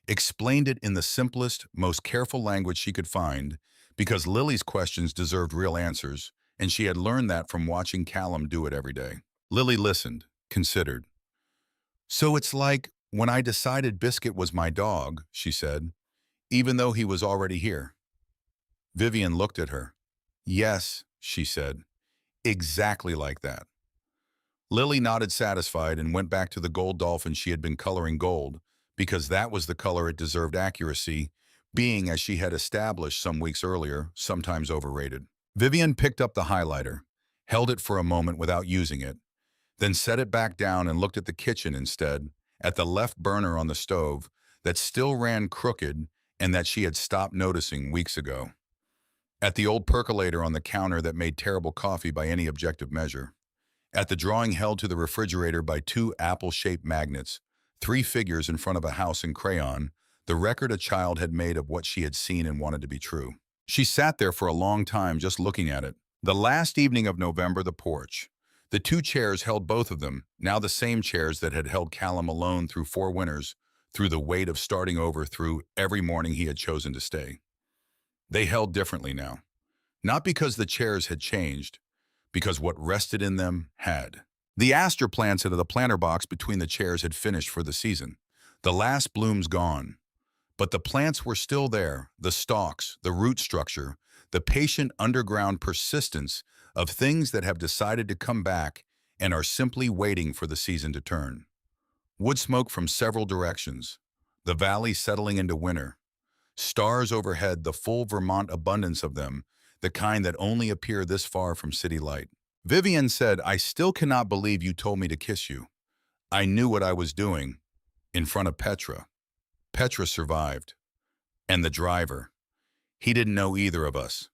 explained it in the simplest, most careful language she could find, because Lily's questions deserved real answers, and she had learned that from watching Callum do it every day. Lily listened, considered. So it's like when I decided Biscuit was my dog, she said, even though he was already here. Vivian looked at her. Yes, she said, exactly like that. Lily nodded satisfied and went back to the gold dolphin she had been coloring gold, because that was the color it deserved accuracy, being, as she had established some weeks earlier, sometimes overrated. Vivian picked up the highlighter, held it for a moment without using it, then set it back down and looked at the kitchen instead, at the left burner on the stove that still ran crooked and that she had stopped noticing weeks ago, at the old percolator on the counter that made terrible coffee by any objective measure, at the drawing held to the refrigerator by 2 apple-shaped magnets, 3 figures in front of a house in crayon, the record a child had made of what she had seen and wanted to be true. She sat there for a long time just looking at it. The last evening of November, the porch. The two chairs held both of them, now the same chairs that had held Callum alone through 4 winters, through the weight of starting over, through every morning he had chosen to stay. They held differently now. Not because the chairs had changed, because what rested in them had. The aster plants into the planter box between the chairs had finished for the season. The last blooms gone. But the plants were still there, the stalks, the root structure, the patient underground persistence of things that have decided to come back and are simply waiting for the season to turn. Wood smoke from several directions, the valley settling into winter. Stars overhead, the full Vermont abundance of them, the kind that only appear this far from city light. Vivian said, "I still cannot believe you told me to kiss you. I knew what I was doing." In front of Petra. Petra survived. And the driver. He didn't know either of us.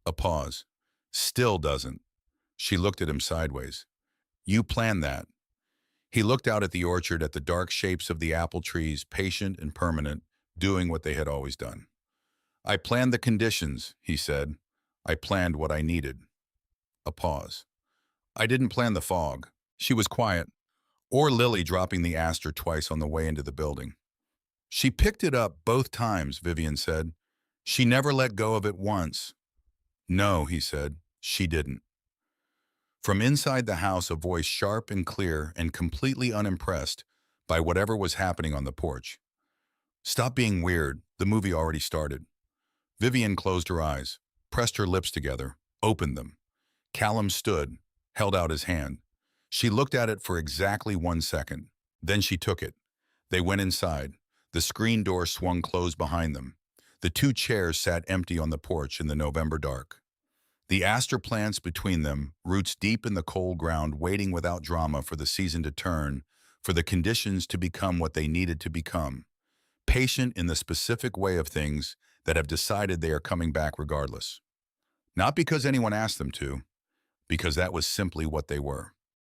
A pause. Still doesn't. She looked at him sideways. "You planned that." He looked out at the orchard, at the dark shapes of the apple trees, patient and permanent, doing what they had always done. "I planned the conditions," he said. "I planned what I needed." A pause. "I didn't plan the fog." She was quiet. Or Lily dropping the aster twice on the way into the building. "She picked it up both times," Vivian said. "She never let go of it once." "No," he said, "she didn't." From inside the house, a voice sharp and clear and completely unimpressed by whatever was happening on the porch. "Stop being weird. The movie already started." Vivian closed her eyes, pressed her lips together, opened them. Callum stood, held out his hand. She looked at it for exactly 1 second. Then she took it. They went inside. The screen door swung closed behind them. The two chairs sat empty on the porch in the November dark. The aster plants between them, roots deep in the cold ground, waiting without drama for the season to turn, for the conditions to become what they needed to become. Patient in the specific way of things that have decided they are coming back regardless. Not because anyone asked them to, because that was simply what they were.